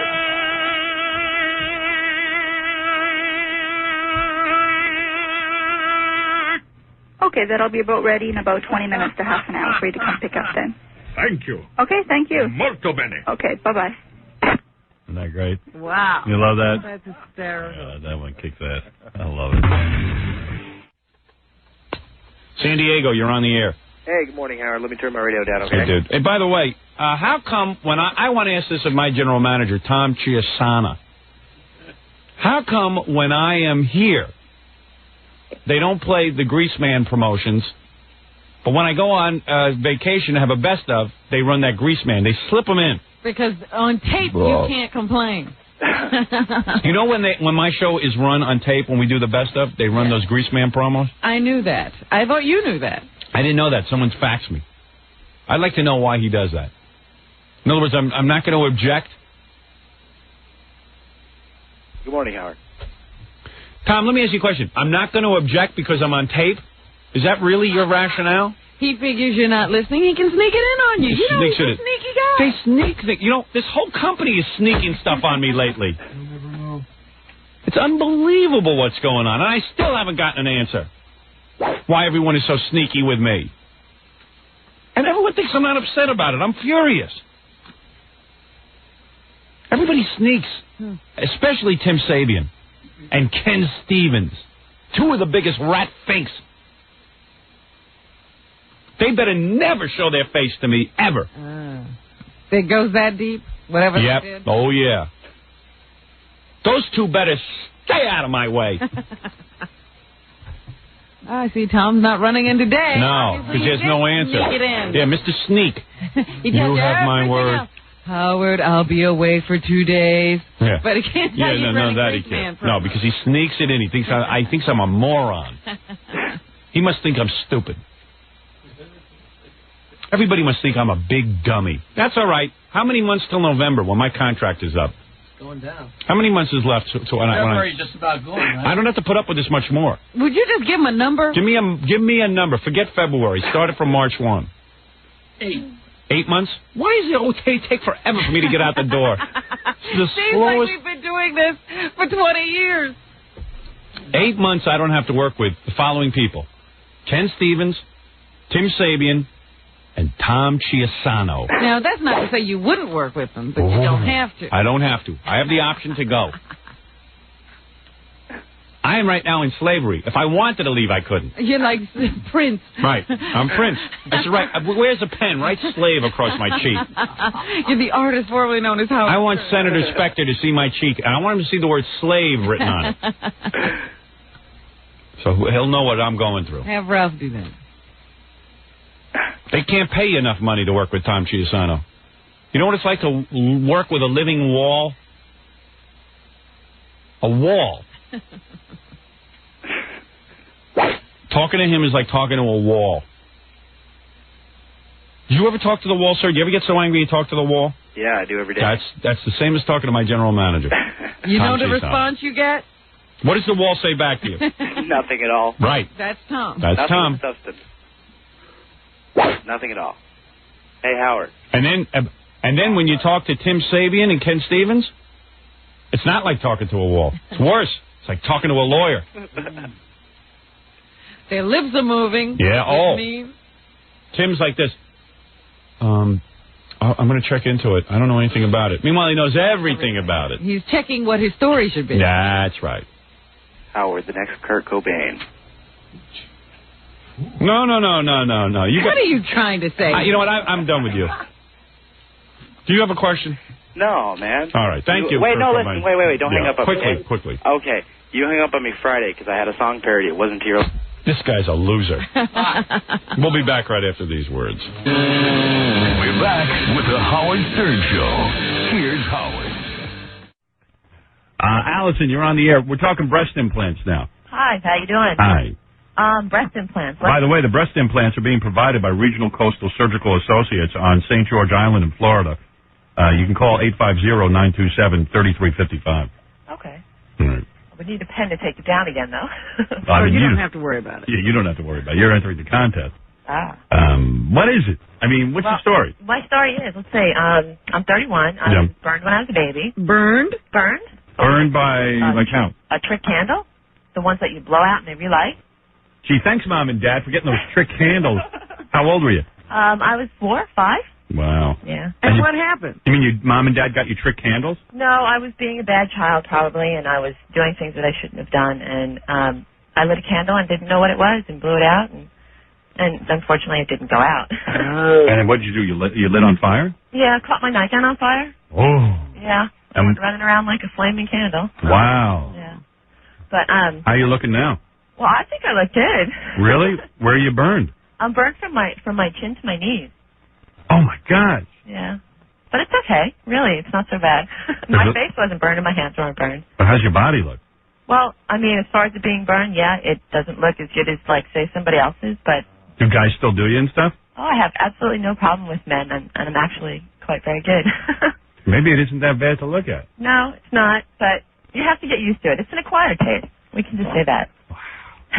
Okay, that'll be about ready in about 20 minutes to half an hour for you to come pick up then. Thank you. Okay, thank you. Molto bene. Okay, bye-bye. Isn't that great? Wow. You love that? That's hysterical. That one kicks ass. I love it. San Diego, you're on the air. Hey, good morning, Howard. Let me turn my radio down, okay? Hey, dude. Hey, by the way, how come when I want to ask this of my general manager, Tom Chiasana, how come when I am here, they don't play the Greaseman promotions, but when I go on vacation to have a best of, they run that Greaseman. They slip them in. Because on tape, you can't complain. You know when my show is run on tape, when we do the best of, they run those Greaseman promos? I knew that. I thought you knew that. I didn't know that. Someone's faxed me. I'd like to know why he does that. In other words, I'm not going to object. Good morning, Howard. Tom, let me ask you a question. I'm not going to object because I'm on tape? Is that really your rationale? He figures you're not listening. He can sneak it in on you. You know he's a sneaky guy. They sneak things. You know, this whole company is sneaking stuff on me lately. It's unbelievable what's going on, and I still haven't gotten an answer. Why everyone is so sneaky with me. And everyone thinks I'm not upset about it. I'm furious. Everybody sneaks, especially Tim Sabian and Ken Stevens, 2 of the biggest rat finks. They better never show their face to me, ever. It goes that deep? Whatever they did? Oh, yeah. Those 2 better stay out of my way. I see Tom's not running in today. No, because there's no answer. Sneak it in. Yeah, Mr. Sneak. You have my word. Else. Howard, I'll be away for 2 days. Yeah. But he can't tell you that he can't. No, because he sneaks it in. He thinks I'm a moron. He must think I'm stupid. Everybody must think I'm a big dummy. That's all right. How many months till November when my contract is up? It's going down. How many months is left to when February's just about going, right? I don't have to put up with this much more. Would you just give him a number? Give me a number. Forget February. Start it from March 1. 8. 8 months? Why does it always take forever for me to get out the door? The Seems like we've been doing this for 20 years. 8 months I don't have to work with the following people. Ken Stevens, Tim Sabian, and Tom Chiasano. Now, that's not to say you wouldn't work with them, but you don't have to. I don't have to. I have the option to go. I am right now in slavery. If I wanted to leave, I couldn't. You're like Prince. Right. I'm Prince. That's right. Where's a pen? Write slave across my cheek. You're the artist formerly known as Howard. I want Senator Specter to see my cheek, and I want him to see the word slave written on it. So he'll know what I'm going through. Have Ralph do that. They can't pay you enough money to work with Tom Chiasano. You know what it's like to work with a living wall? A wall. Talking to him is like talking to a wall. Do you ever talk to the wall, sir? Do you ever get so angry you talk to the wall? Yeah, I do every day. That's the same as talking to my general manager. You Tom know the Chiasano. response you get? What does the wall say back to you? Nothing at all. Right. That's Tom. That's Nothing Tom. with substance. Nothing at all. Hey, Howard. And then when you talk to Tim Sabian and Ken Stevens, it's not like talking to a wall. It's worse. It's like talking to a lawyer. Their lips are moving. Yeah. Oh. Tim's like this. I'm going to check into it. I don't know anything about it. Meanwhile, he knows everything about it. He's checking what his story should be. That's right. Howard, the next Kurt Cobain. No. What are you trying to say? You know what? I'm done with you. Do you have a question? No, man. All right. Thank you. Wait, no, listen. Wait. Don't hang up on me. Quickly. Okay. You hung up on me Friday because I had a song parody. It wasn't to your... This guy's a loser. We'll be back right after these words. We're back with the Howard Stern Show. Here's Howard. Allison, you're on the air. We're talking breast implants now. Hi, how you doing? Hi. Breast implants. By the way, the breast implants are being provided by Regional Coastal Surgical Associates on St. George Island in Florida. You can call 850-927-3355. Okay. All right. We need a pen to take it down again, though. You don't have to worry about it. Yeah, you don't have to worry about it. You're entering the contest. Ah. What is it? I mean, what's the story? My story is, let's see, I'm 31. I was burned when I was a baby. Burned? Burned. Burned by, like how? A trick candle. The ones that you blow out and they relight. Gee, thanks, Mom and Dad, for getting those trick candles. How old were you? I was 4, 5. Wow. Yeah. And what happened? You mean your Mom and Dad got you trick candles? No, I was being a bad child probably, and I was doing things that I shouldn't have done. And I lit a candle and didn't know what it was and blew it out, and unfortunately it didn't go out. And then what did you do? You lit on fire? Yeah, I caught my nightgown on fire. Oh. Yeah. I went running around like a flaming candle. Wow. Yeah. But how are you looking now? Well, I think I look good. Really? Where are you burned? I'm burned from my chin to my knees. Oh my God. Yeah. But it's okay. Really, it's not so bad. My face wasn't burned and my hands weren't burned. But how's your body look? Well, I mean, as far as it being burned, yeah, it doesn't look as good as, like, say, somebody else's, but... Do guys still do you and stuff? Oh, I have absolutely no problem with men, and I'm actually quite very good. Maybe it isn't that bad to look at. No, it's not, but you have to get used to it. It's an acquired taste. We can just say that. Wow.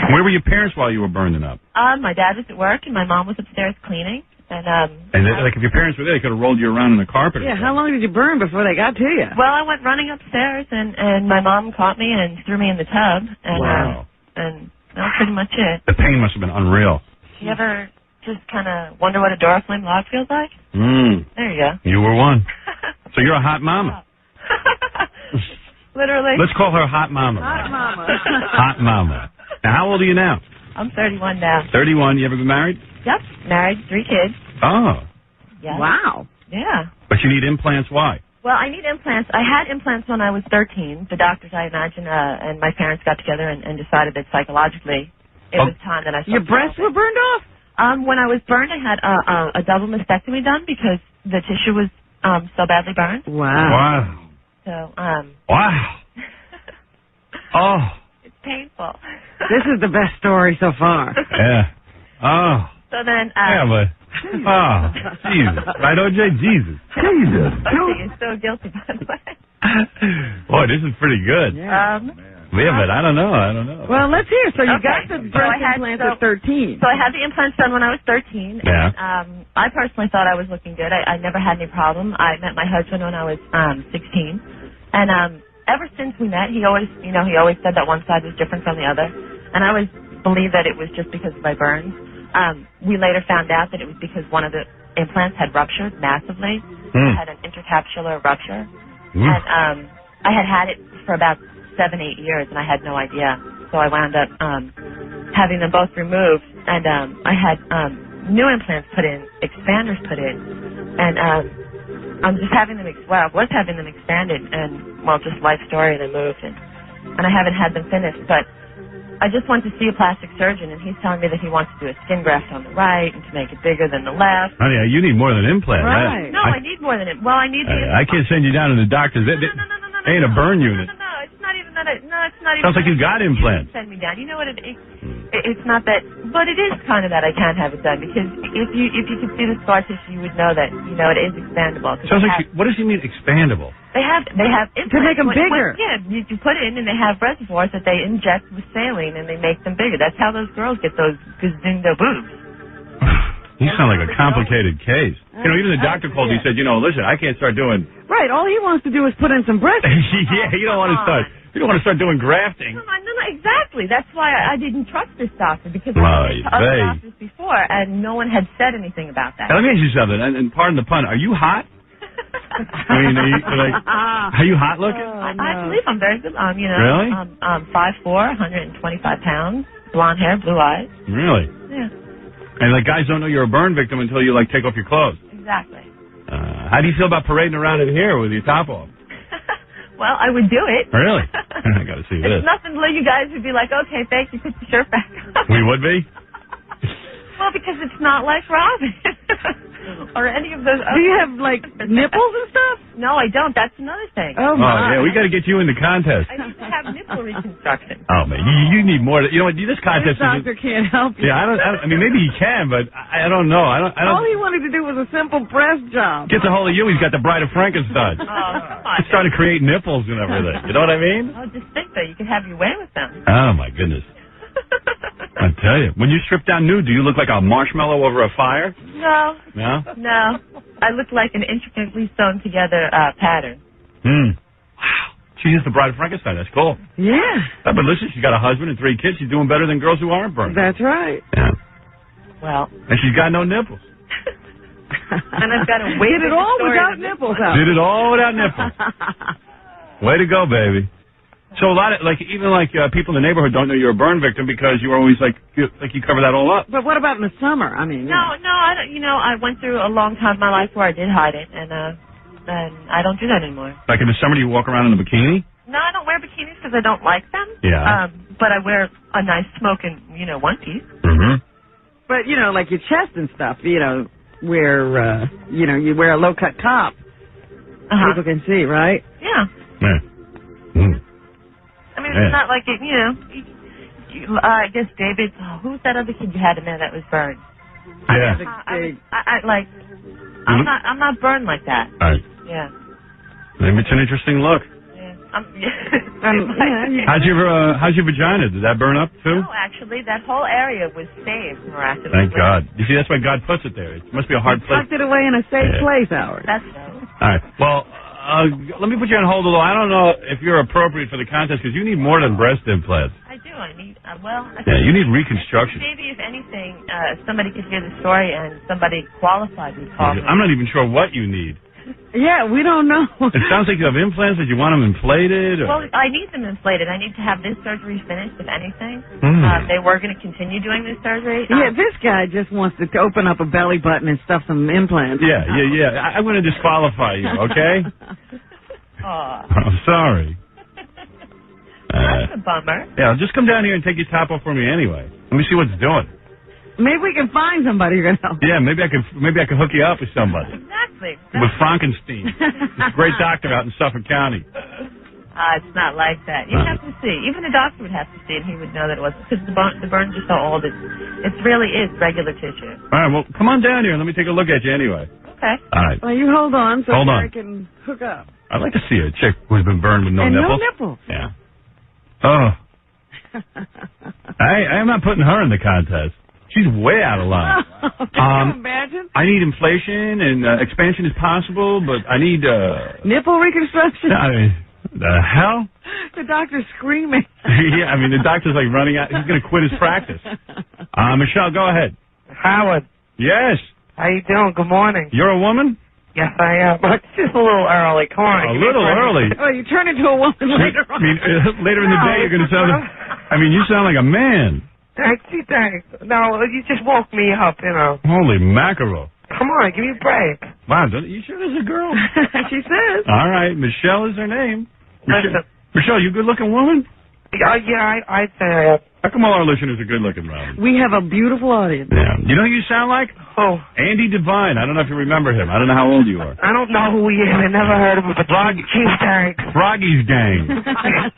Where were your parents while you were burning up? My dad was at work, and my mom was upstairs cleaning. And like, if your parents were there, they could have rolled you around in the carpet. Yeah, how long did you burn before they got to you? Well, I went running upstairs, and my mom caught me and threw me in the tub. And, wow. And that was pretty much it. The pain must have been unreal. You ever just kind of wonder what a Duraflame log feels like? There you go. You were one. So you're a hot mama. Literally. Let's call her Hot Mama. Hot Mama. Hot Mama. Now, how old are you now? I'm 31 now. 31. You ever been married? Yep. Married, 3 kids. Oh. Yeah. Wow. Yeah. But you need implants. Why? Well, I need implants. I had implants when I was 13. The doctors, I imagine, and my parents got together and decided that psychologically it was time that I... Your breasts were burned off? When I was burned, I had a double mastectomy done because the tissue was so badly burned. Wow. So, Wow. Oh. It's painful. This is the best story so far. Yeah. Oh. So then... yeah, but... Oh, Jesus. Right, O.J.? Jesus. Jesus. Okay, you're so guilty, by the way. Boy, this is pretty good. Yeah, but I don't know. Well, let's hear. So you got the breast implants at 13. So I had the implants done when I was 13. Yeah. And, I personally thought I was looking good. I never had any problem. I met my husband when I was 16. And ever since we met, he always said that one side was different from the other. And I always believed that it was just because of my burns. We later found out that it was because one of the implants had ruptured massively. I had an intercapsular rupture. And I had it for about 7-8 years, and I had no idea. So I wound up having them both removed, and I had new implants put in, expanders put in, and I'm just having them. I was having them expanded, and just life story, and I moved, and I haven't had them finished. But I just went to see a plastic surgeon, and he's telling me that he wants to do a skin graft on the right and to make it bigger than the left. Honey, you need more than implant. Right. No, I need more than it. Well, I need the... I can't send you down to the doctors. No, ain't a burn unit. No, it's not even that. It's not even... Sounds like you got implants. Send me down. You know what it's not that... But it is kind of that I can't have it done, because if you could see the scar tissue, you would know that, it is expandable. Sounds like... What does he mean, expandable? They have implants. To make them bigger. You put it in, and they have reservoirs that they inject with saline, and they make them bigger. That's how those girls get those gazinga boobs. You sound like a complicated case. Even the doctor called. He said, listen, I can't start doing. Right. All he wants to do is put in some breast. Yeah, you don't want to start. You don't want to start doing grafting. No, exactly. That's why I didn't trust this doctor, because I've been to other doctors before, and no one had said anything about that. Now, let me ask you something, and pardon the pun. Are you hot? I mean, are you hot looking? I believe I'm very good. Really? I'm 5'4", 125 pounds, blonde hair, blue eyes. Really? Yeah. And guys don't know you're a burn victim until you take off your clothes. Exactly. How do you feel about parading around in here with your top off? Well, I would do it. Really? I got to see this. It's nothing to you guys would be like, okay, thank you, put the shirt back on. We would be? Well, because it's not like Robin. Or any of those other... Do you have, nipples and stuff? No, I don't. That's another thing. Oh, my. Yeah, we got to get you in the contest. I need to have nipple reconstruction. Oh, man, you need more. You know what, this contest This doctor can't help you. Yeah, I mean, maybe he can, but I don't know. I don't. All he wanted to do was a simple breast job. Gets a hold of you, he's got the Bride of Frankenstein. Oh, come on. He's starting to create nipples and everything. You know what I mean? Oh, just think that. You could have your way with them. Oh, my goodness. I tell you, when you strip down nude, do you look like a marshmallow over a fire? No. No? No. I look like an intricately sewn together pattern. Wow. She is the Bride of Frankenstein. That's cool. Yeah. But listen, she's got a husband and 3 kids. She's doing better than girls who aren't burned. That's right. Yeah. Well. And she's got no nipples. And I've got to wait. Did it all without nipples out. Did it all without nipples. Way to go, baby. So a lot of people in the neighborhood don't know you're a burn victim because you're always you cover that all up. But what about in the summer? I mean, no, I don't. I went through a long time in my life where I did hide it, and I don't do that anymore. Like in the summer, do you walk around in a bikini? No, I don't wear bikinis because I don't like them. Yeah. But I wear a nice smoking, one piece. Mm-hmm. But like your chest and stuff, where you wear a low cut top, people can see, right? Yeah. Yeah. Mm. I mean, it's not like it, I guess David, who's that other kid you had in there that was burned? Yeah. I'm not burned like that. Right. Yeah. Maybe it's an interesting look. Yeah. How's your vagina? Did that burn up too? No, actually, that whole area was saved miraculously. Thank God. You see, that's why God puts it there. It must be a hard place. Tucked it away in a safe place, Howard. That's all right. Well, let me put you on hold, although I don't know if you're appropriate for the contest because you need more than breast implants. I do. I need, you need reconstruction. Maybe, if anything, somebody could hear the story and somebody qualified would call me. I'm not even sure what you need. Yeah, we don't know. It sounds like you have implants. Did you want them inflated? Or? Well, I need them inflated. I need to have this surgery finished, if anything. They were going to continue doing this surgery. Yeah, this guy just wants to open up a belly button and stuff some implants. Yeah. I'm going to disqualify you, okay? I'm sorry. That's a bummer. Yeah, just come down here and take your top off for me anyway. Let me see what it's doing. Maybe we can find somebody who can help. Yeah, maybe I can hook you up with somebody. Exactly. With Frankenstein. This great doctor out in Suffolk County. It's not like that. You have to see. Even the doctor would have to see, and he would know that it wasn't, because the burns are so old. It really is regular tissue. All right, well, come on down here and let me take a look at you anyway. Okay. All right. Well, you hold on so Hold on. I can hook up. I'd like to see a chick who's been burned with no and nipples. no nipples. Yeah. Oh. I'm not putting her in the contest. She's way out of line. Can you imagine? I need inflation and expansion is possible, but I need nipple reconstruction. I mean, the hell? The doctor's screaming. Yeah, I mean the doctor's like running out. He's going to quit his practice. Michelle, go ahead. Howard. Yes. How you doing? Good morning. You're a woman? Yes, I am. But it's just a little early. Come on. A little early. Oh, you turn into a woman later on. I mean, later in the day you're going to sound. I mean, you sound like a man. Thanks. No, you just woke me up, you know. Holy mackerel. Come on, give me a break. Wow, you sure there's a girl? She says. All right, Michelle is her name. Listen. Michelle, you a good-looking woman? Yeah, I'd say I am. How come all our listeners are good-looking, Robin? We have a beautiful audience. Yeah. You know who you sound like? Oh. Andy Devine. I don't know if you remember him. I don't know how old you are. I don't know who he is. I never heard of him, but cheese tanks. Froggy's gang.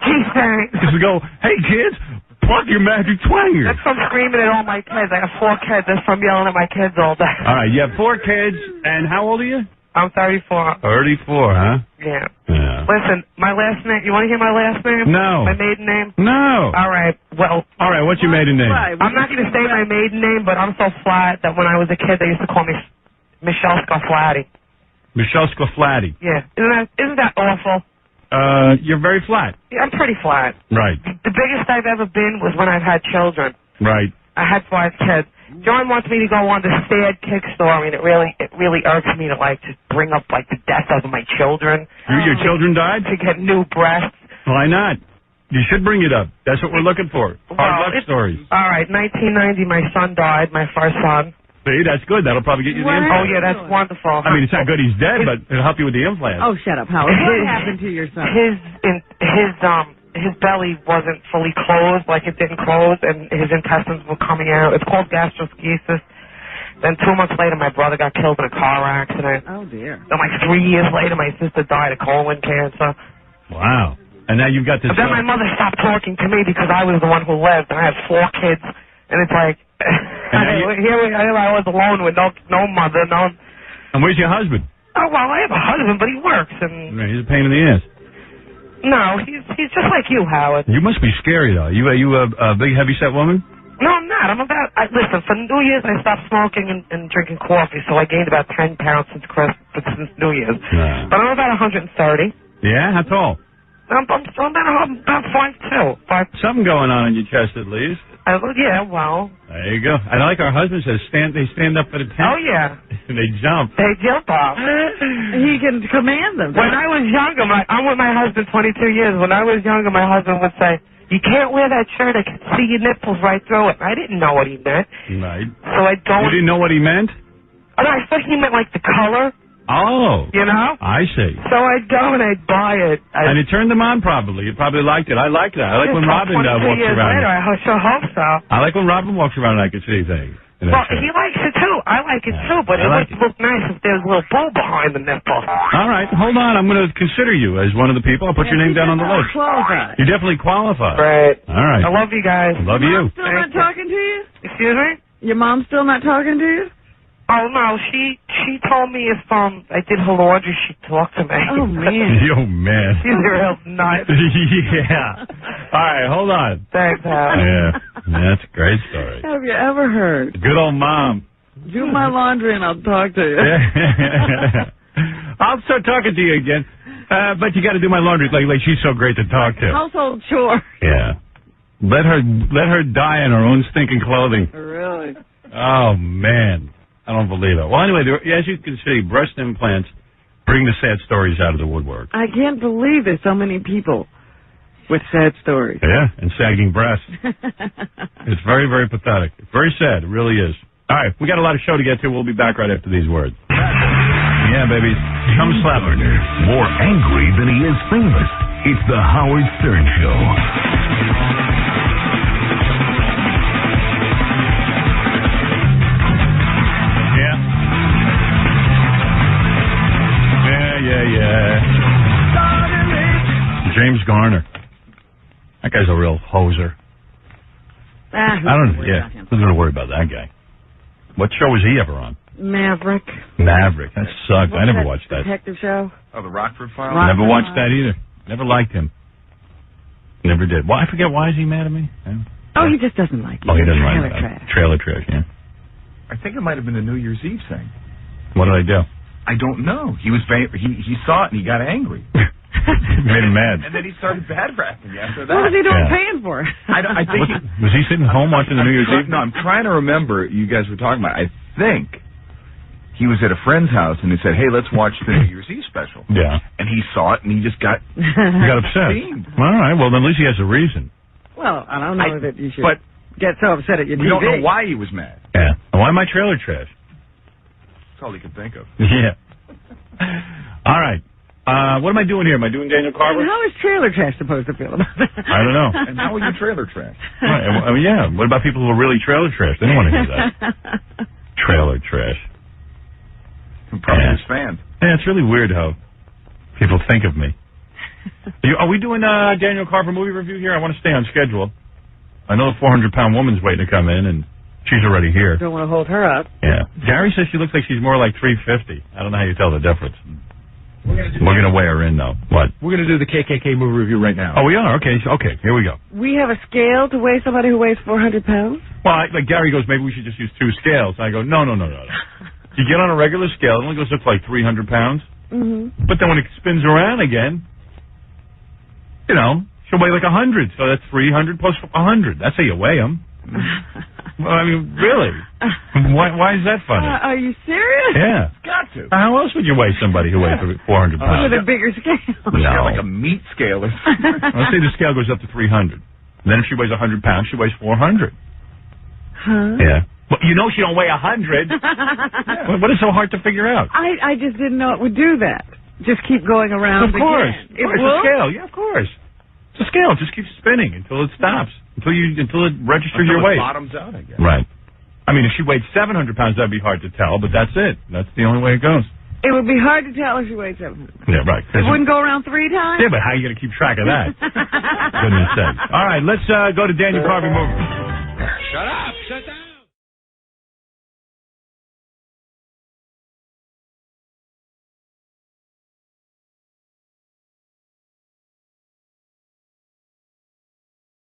Cheese tanks. Just go, hey, kids, pluck your magic twanger. That's from screaming at all my kids. I have 4 kids. That's from yelling at my kids all day. All right, you have 4 kids, and how old are you? I'm 34. 34, huh? Yeah. Yeah. Listen, my last name. You want to hear my last name? No. My maiden name? No. All right. Well. All right. What's your maiden name? I'm not going to say my maiden name, but I'm so flat that when I was a kid, they used to call me Michelle Scaflatti. Michelle Scaflatti. Yeah. Isn't that awful? You're very flat. Yeah, I'm pretty flat. Right. The biggest I've ever been was when I've had children. Right. I had 5 kids. John wants me to go on the sad kick story, and it really irks me to bring up the death of my children. Your children died? To get new breasts. Why not? You should bring it up. That's what we're looking for. Hard luck stories. All right, 1990, my son died, my first son. See, that's good. That'll probably get you the implant. Oh yeah, that's wonderful. I mean, it's not good he's dead, but it'll help you with the implant. Oh, shut up, Howard. What happened to your son? His belly wasn't fully closed, like it didn't close, and his intestines were coming out. It's called gastroschisis. Then 2 months later, my brother got killed in a car accident. Oh, dear. Then 3 years later, my sister died of colon cancer. Wow. And now you've got this... But then my mother stopped talking to me because I was the one who lived, and I have 4 kids, and it's like... here I was alone with no mother, no... And where's your husband? Oh, well, I have a husband, but he works, and... He's a pain in the ass. No, he's just like you, Howard. You must be scary, though. You a big, heavy-set woman? No, I'm not. Listen, for New Year's, I stopped smoking and drinking coffee, so I gained about 10 pounds since New Year's. Yeah. But I'm about 130. Yeah? How tall? I'm about 5'2". Something going on in your chest, at least. Yeah, well. There you go. I like our husband says they stand up for the tent. Oh, yeah. And they jump. They jump off. He can command them. When I was younger, I'm with my husband 22 years. When I was younger, my husband would say, you can't wear that shirt. I can see your nipples right through it. I didn't know what he meant. Right. So I don't... You didn't know what he meant? Oh, I thought he meant the color. Oh. You know? I see. So I'd go and I'd buy it. And it turned them on, probably. You probably liked it. I like that. I like when Robin walks years around. Later, I sure hope so. I like when Robin walks around and I can see things. Well, he likes it, too. I like it, too, but it would look nice if there was a little boo behind the nipple. All right. Hold on. I'm going to consider you as one of the people. I'll put your name down on the list. Qualified. You definitely qualify. Right. All right. I love you guys. Love you. Still not talking to you? Excuse me? Your mom's still not talking to you? Oh, no. She told me if I did her laundry, she'd talk to me. Oh, man. Oh, man. She's real nice. Yeah. All right. Hold on. Thanks, Hal. Yeah. That's a great story. Have you ever heard? Good old mom. Do my laundry and I'll talk to you. I'll start talking to you again. But you got to do my laundry. Like she's so great to talk to. Household chore. Yeah. Let her die in her own stinking clothing. Really? Oh, man. I don't believe it. Well, anyway, as you can see, breast implants bring the sad stories out of the woodwork. I can't believe there's so many people with sad stories. Yeah, and sagging breasts. It's very, very pathetic. It's very sad. It really is. All right, we got a lot of show to get to. We'll be back right after these words. Yeah, baby. Come slap her. More angry than he is famous. It's the Howard Stern Show. James Garner. That guy's a real hoser. I don't know. Yeah, who's going to worry about that guy? What show was he ever on? Maverick. That sucked. I never watched that. Detective show. Oh, the Rockford Files? Never watched that either. Never liked him. Never did. Well, I forget, why is he mad at me? Oh, he just doesn't like it. Oh, he doesn't like it. Trailer trash, yeah. I think it might have been the New Year's Eve thing. What did I do? I don't know. He saw it and he got angry. Made him mad. And then he started bad rapping after that. What was he doing paying for? I think was he sitting home watching the New Year's Eve? No, I'm trying to remember. You guys were talking about. I think he was at a friend's house and he said, "Hey, let's watch the New Year's Eve special." Yeah. And he saw it and he just got upset. Steamed. All right. Well, then at least he has a reason. Well, I don't know that you should but get so upset at your we TV. don't know why he was mad. Yeah. Why am I trailer trash? That's all he could think of. Yeah. All right. What am I doing here? Am I doing Daniel Carver? And how is trailer trash supposed to feel about that? I don't know. And how are you trailer trash? Right. I mean, yeah. What about people who are really trailer trash? They don't want to hear that. Trailer trash. I'm probably his fan. Yeah, it's really weird how people think of me. Are we doing Daniel Carver movie review here? I want to stay on schedule. I know the 400-pound woman's waiting to come in, and she's already here. Don't want to hold her up. Yeah. Gary says she looks like she's more like 350. I don't know how you tell the difference. We're going to weigh her in, though. What? We're going to do the KKK movie review right now. Oh, we are? Okay, here we go. We have a scale to weigh somebody who weighs 400 pounds? Well, like Gary goes, maybe we should just use 2 scales. I go, no. You get on a regular scale, it only goes up to like 300 pounds. Mm-hmm. But then when it spins around again, you know, she'll weigh like 100. So that's 300 plus 100. That's how you weigh them. Well, I mean, really? Why is that funny? Are you serious? Yeah. Got to. How else would you weigh somebody who weighs 400 pounds? With a bigger scale. No. Like a meat scale. Let's say the scale goes up to 300. And then if she weighs 100 pounds, she weighs 400. Huh? Yeah. Well, you know she don't weigh 100. What is so hard to figure out? I just didn't know it would do that. Just keep going around. Of course. Again. It It's will? a scale. Yeah, of course. It's a scale. It just keeps spinning until it stops. Until it registers your weight. It bottoms out, I guess. Right. I mean, if she weighed 700 pounds, that'd be hard to tell, but that's it. That's the only way it goes. It would be hard to tell if she weighed 700. Yeah, right. It wouldn't go around 3 times? Yeah, but how are you going to keep track of that? Goodness sakes. All right, let's go to Daniel Carver movie. Shut up! Shut up!